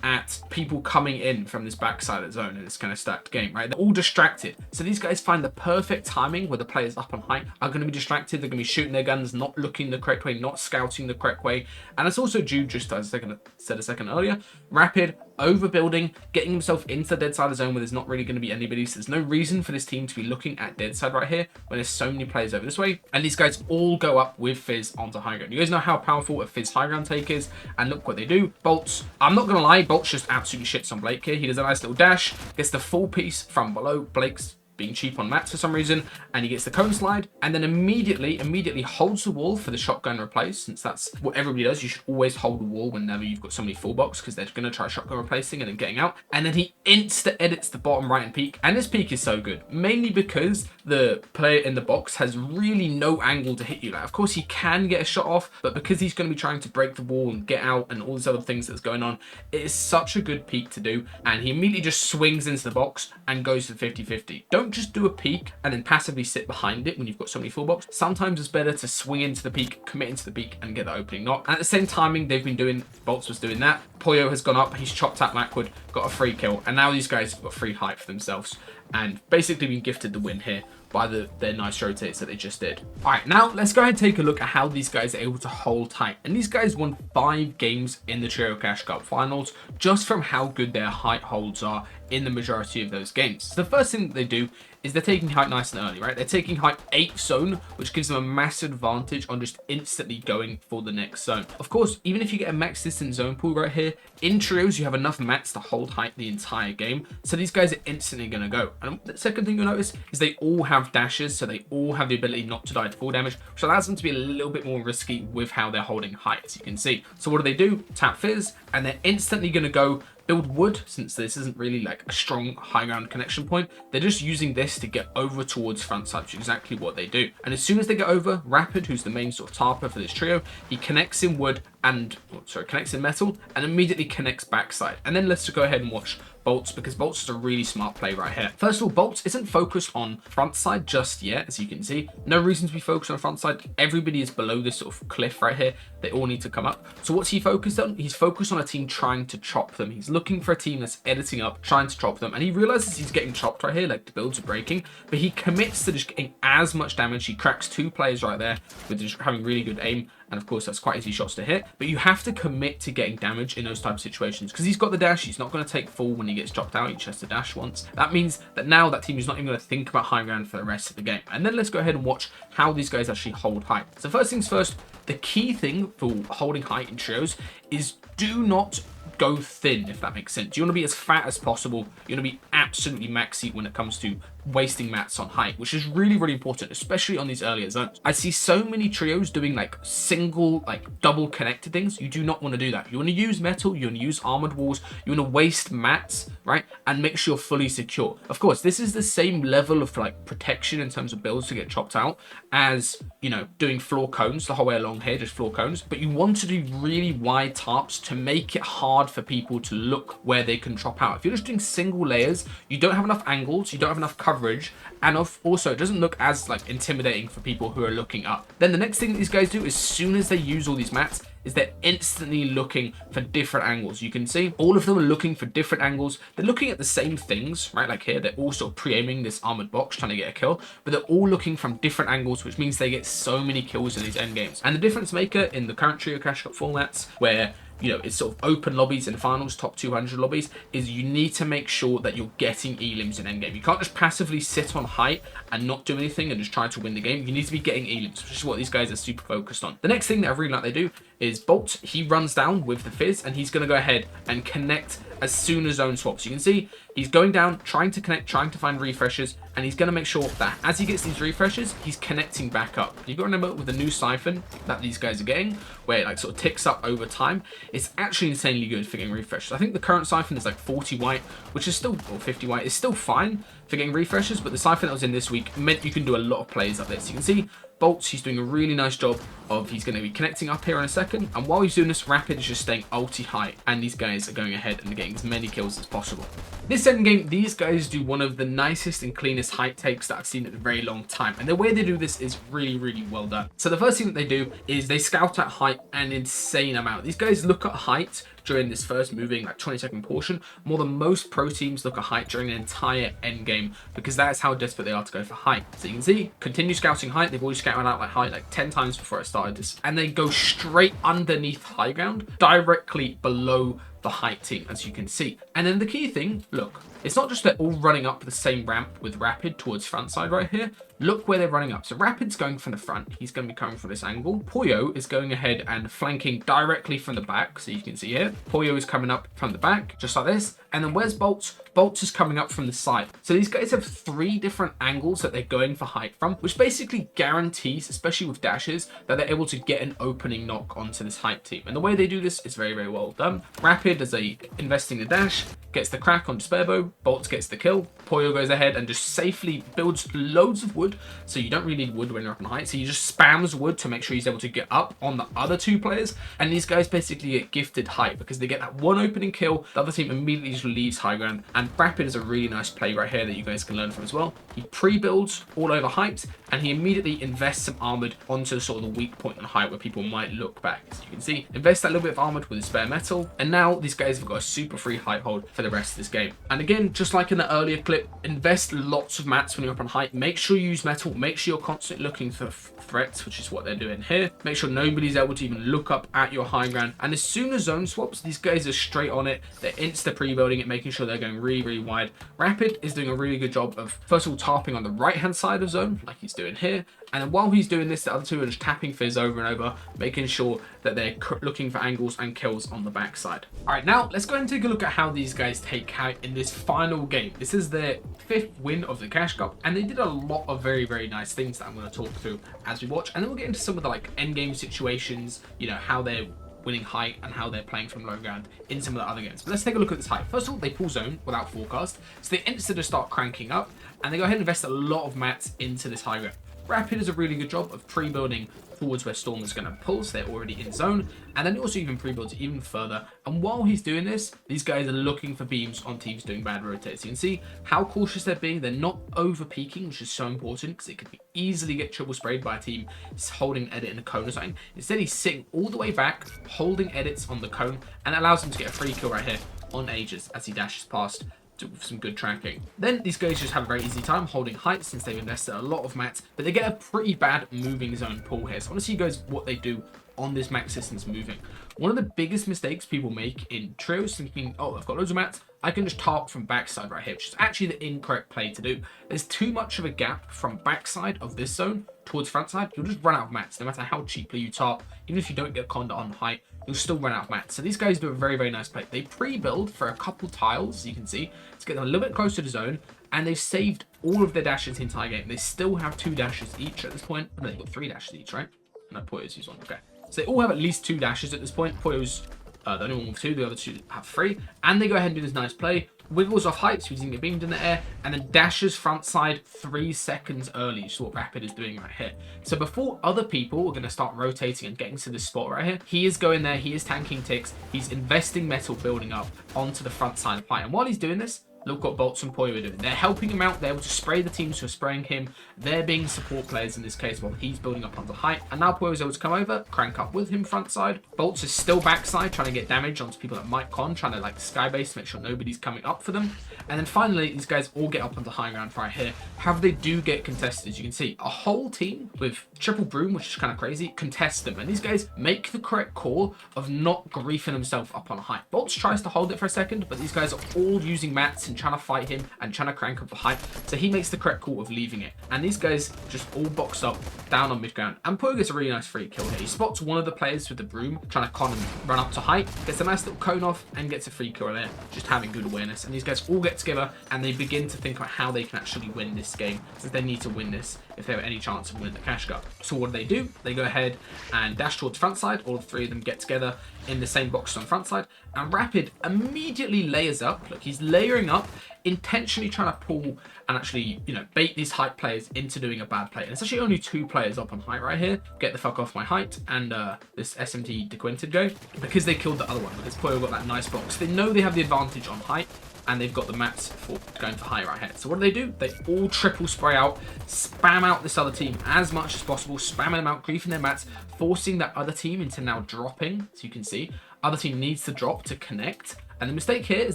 at people coming in from this backside of the zone in this kind of stacked game, right? They're all distracted. So these guys find the perfect timing where the players up on height are going to be distracted. They're going to be shooting their guns, not looking the correct way, not scouting the correct way. And it's also due, just as I said a second earlier, Rapid overbuilding, getting himself into the dead side of the zone where there's not really going to be anybody. So there's no reason for this team to be looking at dead side right here when there's so many players over this way. And these guys all go up with Fizz onto high ground. You guys know how powerful a Fizz high ground take is, and look what they do. BOLTZ, I'm not gonna lie, BOLTZ just absolutely shits on Blake here. He does a nice little dash, gets the full piece from below. Blake's being cheap on mats for some reason, and he gets the cone slide, and then immediately holds the wall for the shotgun replace, since that's what everybody does. You should always hold the wall whenever you've got somebody full box, because they're going to try shotgun replacing and then getting out. And then he edits the bottom right hand peek, and this peek is so good, mainly because the player in the box has really no angle to hit you. Like, of course he can get a shot off, but because he's going to be trying to break the wall and get out and all these other things that's going on, it is such a good peek to do. And he immediately just swings into the box and goes for 50-50. Don't just do a peek and then passively sit behind it when you've got somebody full box. Sometimes it's better to swing into the peek, commit into the peek, and get the opening knock. And at the same timing they've been doing, BOLTZ was doing that. Pollo has gone up, he's chopped out backward, got a free kill, and now these guys have got free height for themselves and basically been gifted the win here by their nice rotates that they just did. All right, now let's go ahead and take a look at how these guys are able to hold height. And these guys won 5 games in the Trio Cash Cup finals just from how good their height holds are in the majority of those games. So the first thing that they do is they're taking height nice and early, right? They're taking height 8 zone, which gives them a massive advantage on just instantly going for the next zone. Of course, even if you get a max distance zone pool right here, in trios, you have enough mats to hold height the entire game. So these guys are instantly going to go. And the second thing you'll notice is they all have dashes, so they all have the ability not to die to full damage, which allows them to be a little bit more risky with how they're holding height, as you can see. So what do? Tap Fizz, and they're instantly going to go build wood, since this isn't really like a strong high ground connection point. They're just using this to get over towards front side, which is exactly what they do. And as soon as they get over, Rapid, who's the main sort of tarper for this trio, he connects in wood and, connects in metal and immediately connects backside. And then let's go ahead and watch BOLTZ, because BOLTZ is a really smart play right here. First of all, BOLTZ isn't focused on front side just yet, as you can see. No reason to be focused on front side. Everybody is below this sort of cliff right here. They all need to come up. So what's he focused on? He's focused on a team trying to chop them. He's looking for a team that's editing up, trying to chop them. And he realizes he's getting chopped right here, like the builds are breaking. But he commits to just getting as much damage. He cracks 2 players right there with just having really good aim. And of course, that's quite easy shots to hit. But you have to commit to getting damage in those type of situations, because he's got the dash. He's not going to take full when he gets chopped out. He just has to dash once. That means that now that team is not even going to think about high ground for the rest of the game. And then let's go ahead and watch how these guys actually hold height. So first things first, the key thing for holding height in trios is do not go thin, if that makes sense. You want to be as fat as possible. You want to be absolutely maxi when it comes to wasting mats on height, which is really, really important, especially on these earlier zones. I see so many trios doing like single, like double connected things. You do not want to do that. You want to use metal, you want to use armored walls, you want to waste mats, right? And make sure you're fully secure. Of course, this is the same level of like protection in terms of builds to get chopped out as, you know, doing floor cones the whole way along here, just floor cones. But you want to do really wide tarps to make it hard for people to look where they can chop out. If you're just doing single layers, you don't have enough angles, you don't have enough coverage, and also it doesn't look as like intimidating for people who are looking up. Then the next thing these guys do, as soon as they use all these mats, is they're instantly looking for different angles. You can see all of them are looking for different angles. They're looking at the same things, right? Like here, they're all sort of pre-aiming this armored box, trying to get a kill, but they're all looking from different angles, which means they get so many kills in these end games. And the difference maker in the current Trio Cash Cup formats, where you know, it's sort of open lobbies and finals, top 200 lobbies, is you need to make sure that you're getting elims in endgame. You can't just passively sit on height and not do anything and just try to win the game. You need to be getting elims, which is what these guys are super focused on. The next thing that I really like they do is BOLTZ. He runs down with the Fizz, and he's going to go ahead and connect as soon as zone swaps. You can see he's going down, trying to connect, trying to find refreshes, and he's going to make sure that as he gets these refreshes, he's connecting back up. You've got to remember with the new siphon that these guys are getting, where it like sort of ticks up over time, it's actually insanely good for getting refreshes. I think the current siphon is like 40 white, which is still, or 50 white, is still fine for getting refreshes, but the siphon that was in this week meant you can do a lot of plays like this. You can see BOLTZ, he's doing a really nice job of, he's going to be connecting up here in a second, and while he's doing this, Rapid is just staying ulti height, and these guys are going ahead and getting as many kills as possible. This endgame, these guys do one of the nicest and cleanest height takes that I've seen in a very long time, and the way they do this is really, really well done. So the first thing that they do is they scout out height an insane amount. These guys look at height during this first moving like 20-second portion more than most pro teams look at height during an entire end game, because that's how desperate they are to go for height. So you can see, continue scouting height. They've already scouted out like height like 10 times before I started this, and they go straight underneath high ground, directly below the height team, as you can see. And then the key thing, look, it's not just they're all running up the same ramp with Rapid towards front side right here. Look where they're running up. So Rapid's going from the front. He's going to be coming from this angle. Pollo is going ahead and flanking directly from the back. So you can see here, Pollo is coming up from the back, just like this. And then where's BOLTZ? BOLTZ is coming up from the side. So these guys have 3 different angles that they're going for height from, which basically guarantees, especially with dashes, that they're able to get an opening knock onto this hype team. And the way they do this is very, very well done. Rapid, as they investing the dash, gets the crack on Sparebow. BOLTZ gets the kill. Pollo goes ahead and just safely builds loads of wood. So you don't really need wood when you're up on height. So he just spams wood to make sure he's able to get up on the other 2 players. And these guys basically get gifted height because they get that one opening kill. The other team immediately just leaves high ground. And Rapid is a really nice play right here that you guys can learn from as well. He pre-builds all over height and he immediately invests some armored onto sort of the weak point on height where people might look back. As you can see, invest that little bit of armored with his spare metal. And now these guys have got a super free height hold for the rest of this game. And again, just like in the earlier clip, invest lots of mats when you're up on height. Make sure you use metal. Make sure you're constantly looking for threats, which is what they're doing here. Make sure nobody's able to even look up at your high ground. And as soon as zone swaps, these guys are straight on it. They're insta pre-building it, making sure they're going really, really wide. Rapid is doing a really good job of, first of all, tarping on the right-hand side of zone, like he's doing here. And then while he's doing this, the other 2 are just tapping Fizz over and over, making sure that they're looking for angles and kills on the backside. All right, now let's go and take a look at how these guys take out in this final game. This is their 5th win of the Cash Cup, and they did a lot of very, very nice things that I'm going to talk through as we watch. And then we'll get into some of the like end game situations, you know, how they're winning height and how they're playing from low ground in some of the other games. But let's take a look at this height. First of all, they pull zone without forecast, so they instantly start cranking up, and they go ahead and invest a lot of mats into this high ground. Rapid does a really good job of pre-building towards where Storm is going to pull, so they're already in zone, and then he also even pre-builds even further. And while he's doing this, these guys are looking for beams on teams doing bad rotates. You can see how cautious they're being. They're not over peaking, which is so important because it could easily get triple sprayed by a team holding edit in a cone or something. Instead, he's sitting all the way back, holding edits on the cone, and it allows him to get a free kill right here on Aegis as he dashes past with some good tracking. Then these guys just have a very easy time holding height since they've invested a lot of mats, but they get a pretty bad moving zone pull here. So I want to see you guys what they do on this max distance moving. One of the biggest mistakes people make in trios, thinking, oh, I've got loads of mats, I can just tarp from backside right here, which is actually the incorrect play to do. There's too much of a gap from backside of this zone towards front side. You'll just run out of mats no matter how cheaply you tarp. Even if you don't get Conda on height, you'll still run out of mats. So these guys do a very, very nice play. They pre-build for a couple tiles, as you can see, to get them a little bit closer to zone, and they've saved all of their dashes the entire game. They still have 2 dashes each at this point. No, they've got 3 dashes each, right? No, Pollo's used 1. Okay. So they all have at least 2 dashes at this point. Pollo's the only one with 2, the other 2 have 3. And they go ahead and do this nice play. Wiggles off height, so he doesn't get beamed in the air, and then dashes front side 3 seconds early, which is what Rapid is doing right here. So before other people are going to start rotating and getting to this spot right here, he is going there, he is tanking ticks, he's investing metal building up onto the front side of height. And while he's doing this, look what BOLTZ and Pollo are doing. They're helping him out. They're able to spray the teams who are spraying him. They're being support players in this case while he's building up onto height. And now Pollo is able to come over, crank up with him front side. BOLTZ is still backside, trying to get damage onto people that might con, trying to like skybase to make sure nobody's coming up for them. And then finally, these guys all get up onto high ground right here. However, they do get contested. As you can see, a whole team with triple broom, which is kind of crazy, contest them. And these guys make the correct call of not griefing themselves up on height. BOLTZ tries to hold it for a second, but these guys are all using mats and trying to fight him and trying to crank up the height. So he makes the correct call of leaving it. And these guys just all boxed up down on mid ground. And Pollo gets a really nice free kill here. He spots one of the players with the broom trying to con and run up to height, gets a nice little cone off and gets a free kill there, just having good awareness. And these guys all get together and they begin to think about how they can actually win this game, since they need to win this if they have any chance of winning the Cash Cup. So what do? They go ahead and dash towards front side. All 3 of them get together in the same box on front side, and Rapid immediately layers up. Look, he's layering up, intentionally trying to pull and actually, you know, bait these height players into doing a bad play. And it's actually only 2 players up on height right here. Get the fuck off my height, and this SMT dequinted go, because they killed the other one, because Pollo got that nice box. They know they have the advantage on height, and they've got the mats for going for high right here. So what do? They all triple spray out, spam out this other team as much as possible, spamming them out, griefing their mats, forcing that other team into now dropping. So you can see, other team needs to drop to connect. And the mistake here is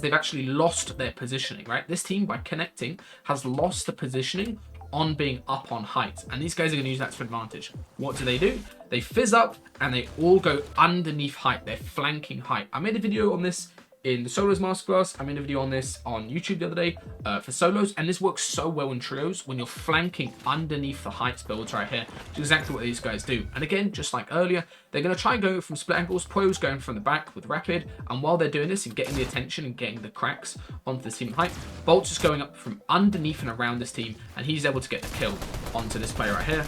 they've actually lost their positioning, right? This team, by connecting, has lost the positioning on being up on height. And these guys are going to use that to advantage. What do? They fizz up and they all go underneath height. They're flanking height. I made a video on this in the solos masterclass. I made a video on this on YouTube the other day for solos, and this works so well in trios when you're flanking underneath the heights builds right here, which is exactly what these guys do. And again, just like earlier, they're going to try and go from split angles. Pollo's going from the back with Rapid, and while they're doing this and getting the attention and getting the cracks onto the team height, BOLTZ is going up from underneath and around this team, and he's able to get the kill onto this player right here.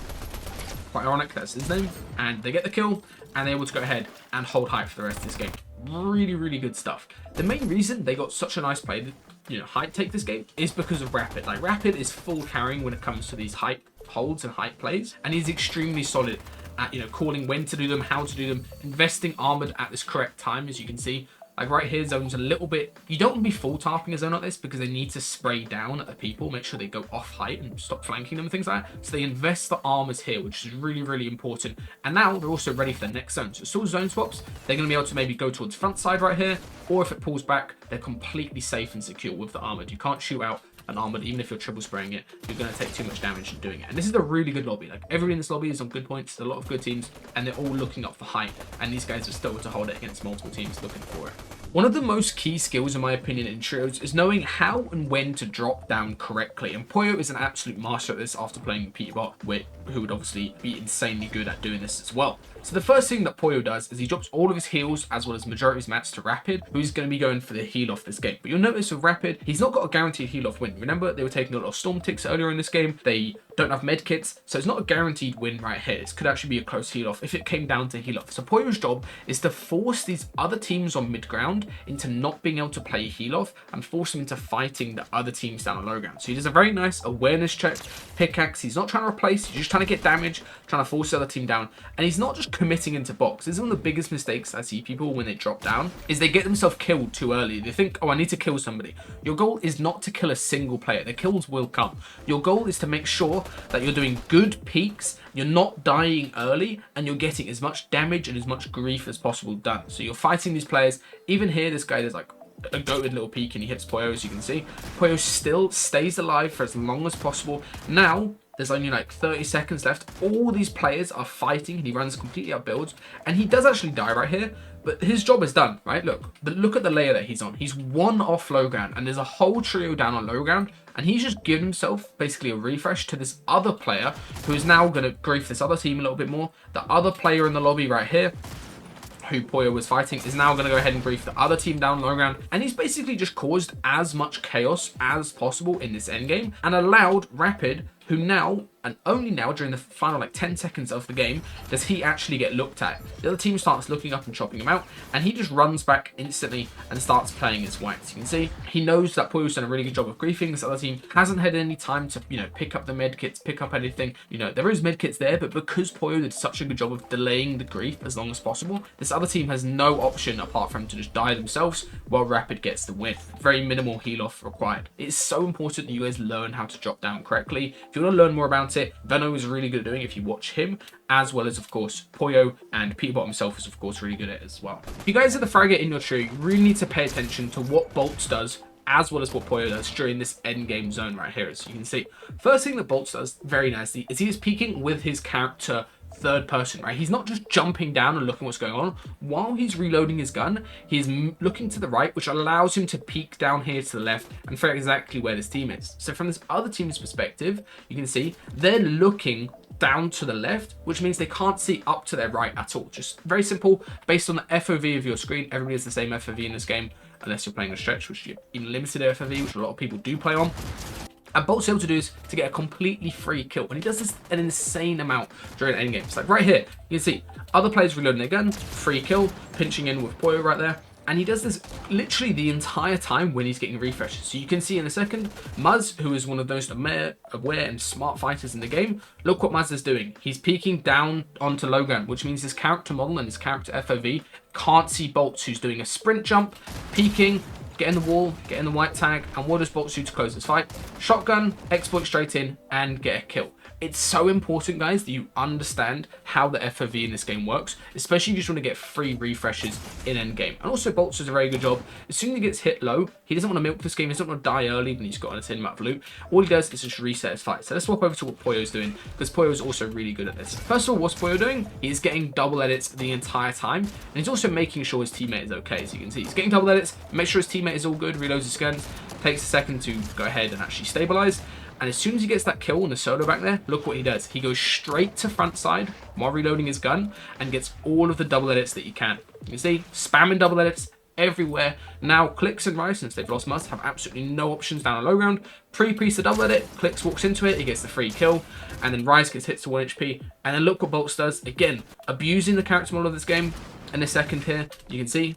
Quite ironic, that's his name. And they get the kill, and they're able to go ahead and hold height for the rest of this game. Really, really good stuff. The main reason they got such a nice play, height take this game, is because of Rapid. Like, Rapid is full carrying when it comes to these height holds and height plays, and he's extremely solid at, calling when to do them, how to do them, investing armored at this correct time, as you can see. Like right here, zone's a little bit, you don't want to be full tarping a zone like this because they need to spray down at the people, make sure they go off height and stop flanking them and things like that. So they invest the armors here, which is really, really important. And now they're also ready for the next zone. So it's all zone swaps. They're going to be able to maybe go towards front side right here, or if it pulls back, they're completely safe and secure with the armored. You can't shoot out an armored, even if you're triple spraying it, you're going to take too much damage in doing it. And this is a really good lobby. Like, everybody in this lobby is on good points. There's a lot of good teams, and they're all looking up for height. And these guys are still able to hold it against multiple teams looking for it. One of the most key skills, in my opinion, in trios is knowing how and when to drop down correctly. And Pollo is an absolute master at this after playing Peterbot, who would obviously be insanely good at doing this as well. So the first thing that Pollo does is he drops all of his heals as well as majority of his mats to Rapid, who's going to be going for the heal off this game. But you'll notice with Rapid, he's not got a guaranteed heal off win. Remember, they were taking a lot of storm ticks earlier in this game. They don't have med kits, so it's not a guaranteed win right here. This could actually be a close heal off if it came down to heal off. So Pollo's job is to force these other teams on mid ground into not being able to play heal off and force them into fighting the other teams down on low ground. So he does a very nice awareness check, pickaxe. He's not trying to replace, he's just trying to get damage, trying to force the other team down, and he's not just committing into box. This is one of the biggest mistakes I see people when they drop down, is they get themselves killed too early. They think, oh, I need to kill somebody. Your goal is not to kill a single player. The kills will come. Your goal is to make sure that you're doing good peaks, you're not dying early, and you're getting as much damage and as much grief as possible done. So you're fighting these players. Even here, this guy is like a goated little peek, and he hits Pollo, as you can see. Pollo still stays alive for as long as possible. Now, there's only like 30 seconds left. All these players are fighting, and he runs completely out builds. And he does actually die right here, but his job is done, right? Look at the layer that he's on. He's one off low ground, and there's a whole trio down on low ground, and he's just given himself basically a refresh to this other player who is now going to grief this other team a little bit more. The other player in the lobby right here, who Pollo was fighting, is now going to go ahead and grief the other team down low ground, and he's basically just caused as much chaos as possible in this endgame and allowed Rapid, who now, and only now during the final like 10 seconds of the game, does he actually get looked at. The other team starts looking up and chopping him out, and he just runs back instantly and starts playing his whites. You can see he knows that Pollo's done a really good job of griefing. This other team hasn't had any time to, pick up the med kits, pick up anything. There is med kits there, but because Pollo did such a good job of delaying the grief as long as possible, this other team has no option apart from to just die themselves while Rapid gets the win. Very minimal heal off required. It's so important that you guys learn how to drop down correctly. If you want to learn more about it, Veno is really good at doing it if you watch him, as well as, of course, Pollo, and Peterbot himself is, of course, really good at it as well. If you guys are the fragger in your trio, you really need to pay attention to what BOLTZ does, as well as what Pollo does during this end game zone right here, as you can see. First thing that BOLTZ does very nicely is he is peeking with his character third person, right? He's not just jumping down and looking what's going on. While he's reloading his gun, he's looking to the right, which allows him to peek down here to the left and figure exactly where this team is. So from this other team's perspective, you can see they're looking down to the left, which means they can't see up to their right at all. Just very simple, based on the FOV of your screen. Everybody has the same FOV in this game, unless you're playing a stretch, which you're in limited FOV, which a lot of people do play on. And BOLTZ able to do is to get a completely free kill. And he does this an insane amount during endgame. It's like right here, you can see other players reloading their gun, free kill, pinching in with Pollo right there. And he does this literally the entire time when he's getting refreshes. So you can see in a second, Muzz, who is one of those aware and smart fighters in the game, look what Muzz is doing. He's peeking down onto low ground, which means his character model and his character FOV can't see BOLTZ, who's doing a sprint jump, peeking, get in the wall, get in the white tag, and what does BOLTZ do to close this fight? Shotgun, exploit straight in, and get a kill. It's so important, guys, that you understand how the FOV in this game works, especially if you just want to get free refreshes in endgame. And also, BOLTZ does a very good job. As soon as he gets hit low, he doesn't want to milk this game. He doesn't want to die early when he's got an insane amount of loot. All he does is just reset his fight. So let's swap over to what Pollo's doing, because Pollo is also really good at this. First of all, what's Pollo doing? He's getting double edits the entire time, and he's also making sure his teammate is okay. As you can see, he's getting double edits, make sure his teammate is all good, reloads his guns, takes a second to go ahead and actually stabilize. And as soon as he gets that kill on the solo back there, look what he does. He goes straight to front side while reloading his gun and gets all of the double edits that he can. You can see, spamming double edits everywhere. Now, Clicks and Rise, since they've lost Must, have absolutely no options down a low ground. Pre-piece the double edit, Clicks walks into it, he gets the free kill, and then Rise gets hit to 1 HP. And then look what BOLTZ does. Again, abusing the character model of this game. In a second here, you can see,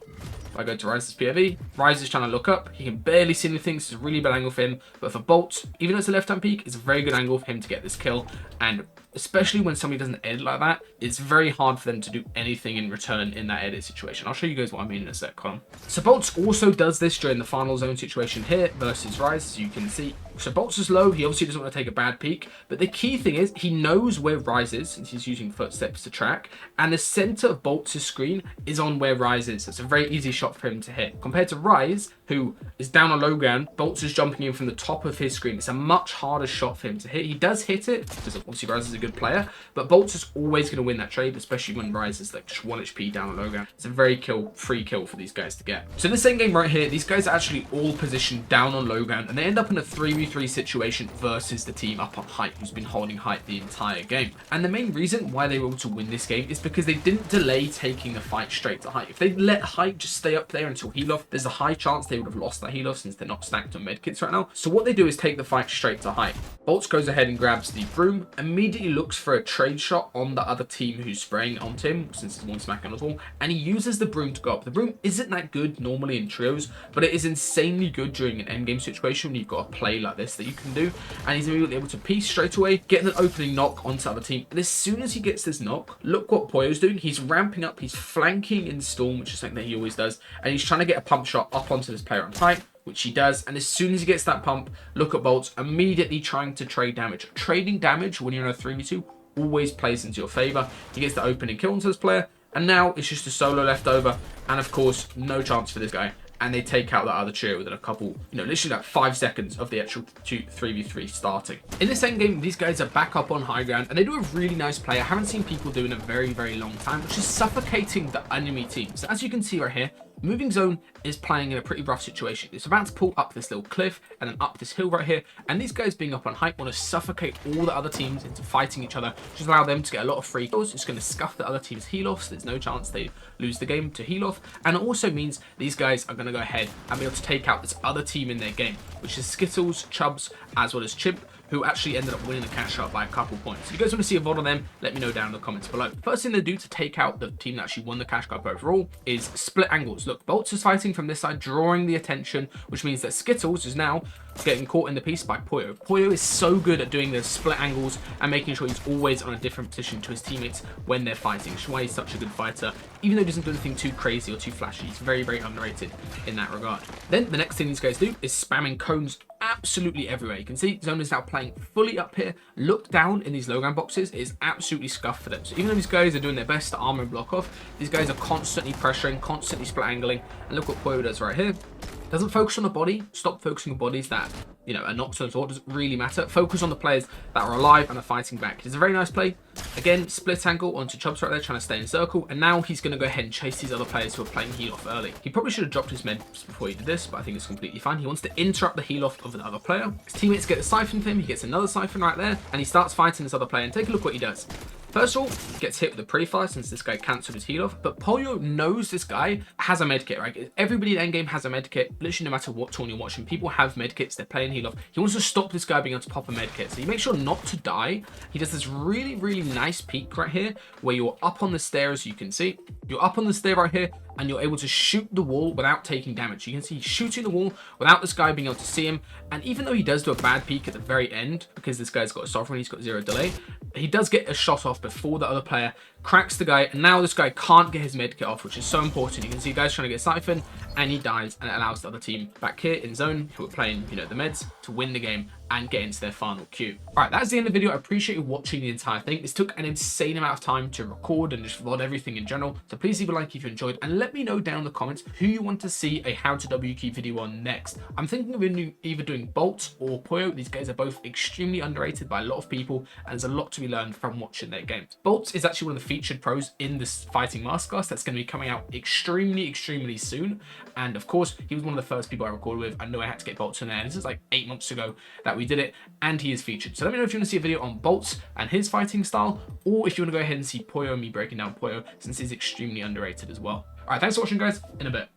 if I go to Rise's POV, Rise is trying to look up. He can barely see anything. This is a really bad angle for him. But for BOLTZ, even though it's a left-hand peek, it's a very good angle for him to get this kill. And especially when somebody doesn't edit like that, it's very hard for them to do anything in return in that edit situation. I'll show you guys what I mean in a sec, Colin. So BOLTZ also does this during the final zone situation here versus Rise, as you can see. So BOLTZ is low, he obviously doesn't want to take a bad peek, but the key thing is he knows where Rise is, since he's using footsteps to track, and the center of BOLTZ's screen is on where Rise is. So it's a very easy shot for him to hit. Compared to Rise, who is down on low ground, BOLTZ is jumping in from the top of his screen. It's a much harder shot for him to hit. He does hit it, because obviously Rise is a good player, but BOLTZ is always going to win that trade, especially when Rise is like just 1 HP down on low ground. It's a very free kill for these guys to get. So in the same game right here, these guys are actually all positioned down on low ground, and they end up in a 3v3 situation versus the team up on height, who's been holding height the entire game. And the main reason why they were able to win this game is because they didn't delay taking the fight straight to height. If they let height just stay up there until heal off, there's a high chance they would have lost that heal off, since they're not stacked on medkits right now. So what they do is take the fight straight to height. BOLTZ goes ahead and grabs the broom, immediately looks for a trade shot on the other team who's spraying onto him, since it's one smack on the wall, and he uses the broom to go up. The broom isn't that good normally in trios, but it is insanely good during an endgame situation when you've got a play like this that you can do. And he's immediately able to piece straight away, get an opening knock onto the other team. And as soon as he gets this knock, look what Pollo's doing. He's ramping up, he's flanking in Storm, which is something that he always does, and he's trying to get a pump shot up onto this player on height, which he does. And as soon as he gets that pump, look at BOLTZ immediately trying to trade damage. Trading damage when you're in a 3v2 always plays into your favor. He gets the opening kill onto this player, and now it's just a solo left over, and of course no chance for this guy. And they take out that other trio within a couple, literally like 5 seconds of the actual 3v3 starting. In this end game, these guys are back up on high ground, and they do a really nice play I haven't seen people do in a very, very long time, which is suffocating the enemy team. So as you can see right here, Moving Zone is playing in a pretty rough situation. It's about to pull up this little cliff and then up this hill right here, and these guys being up on height want to suffocate all the other teams into fighting each other, just allow them to get a lot of free kills. It's going to scuff the other team's heal off, so there's no chance they lose the game to heal off, and it also means these guys are going to go ahead and be able to take out this other team in their game, which is Skittles, Chubbs, as well as Chimp, who actually ended up winning the cash out by a couple points. If you guys want to see a VOD on them, let me know down in the comments below. First thing they do to take out the team that actually won the cash cup overall is split angles. Look, BOLTZ is fighting from this side, drawing the attention, which means that Skittles is now getting caught in the piece by Pollo. Pollo is so good at doing the split angles and making sure he's always on a different position to his teammates when they're fighting, which is why he's such a good fighter. Even though he doesn't do anything too crazy or too flashy, he's very, very underrated in that regard. Then the next thing these guys do is spamming cones absolutely everywhere. You can see Zone is now playing fully up here. Look down in these low ground boxes, is absolutely scuffed for them. So even though these guys are doing their best to armor and block off, these guys are constantly pressuring, constantly split angling, and look what Pollo does right here. Doesn't focus on the body. Stop focusing on bodies that, are knocked on the floor. Doesn't really matter. Focus on the players that are alive and are fighting back. It's a very nice play. Again, split angle onto Chubbs right there, trying to stay in circle. And now he's going to go ahead and chase these other players who are playing heal off early. He probably should have dropped his meds before he did this, but I think it's completely fine. He wants to interrupt the heal off of the other player. His teammates get a siphon for him. He gets another siphon right there, and he starts fighting this other player. And take a look what he does. First of all, gets hit with a pre-fire since this guy cancelled his heal off, but Pollo knows this guy has a medkit, right? Everybody in endgame has a medkit. Literally, no matter what tour you're watching, people have medkits, they're playing heal off. He wants to stop this guy being able to pop a medkit, so he makes sure not to die. He does this really, really nice peek right here, where you're up on the stairs, you can see. You're up on the stair right here, and you're able to shoot the wall without taking damage. You can see he's shooting the wall without this guy being able to see him, and even though he does do a bad peek at the very end, because this guy's got a sovereign, he's got 0 delay, he does get a shot off before the other player cracks the guy, and now this guy can't get his medkit off, which is so important. You can see guys trying to get siphon, and he dies, and it allows the other team back here in zone, who are playing, you know, the meds, to win the game and get into their final queue. All right, that's the end of the video. I appreciate you watching the entire thing. This took an insane amount of time to record and just VOD everything in general. So please leave a like if you enjoyed, and let me know down in the comments who you want to see a how to W key video on next. I'm thinking of either doing BOLTZ or Pollo. These guys are both extremely underrated by a lot of people, and there's a lot to be learned from watching their games. BOLTZ is actually one of the featured pros in this fighting masterclass that's going to be coming out extremely soon. And of course, he was one of the first people I recorded with. I know I had to get BOLTZ in there. This is like 8 months ago that we did it, and he is featured. So let me know if you want to see a video on BOLTZ and his fighting style, or if you want to go ahead and see Pollo and me breaking down Pollo, since he's extremely underrated as well. All right, thanks for watching, guys. In a bit.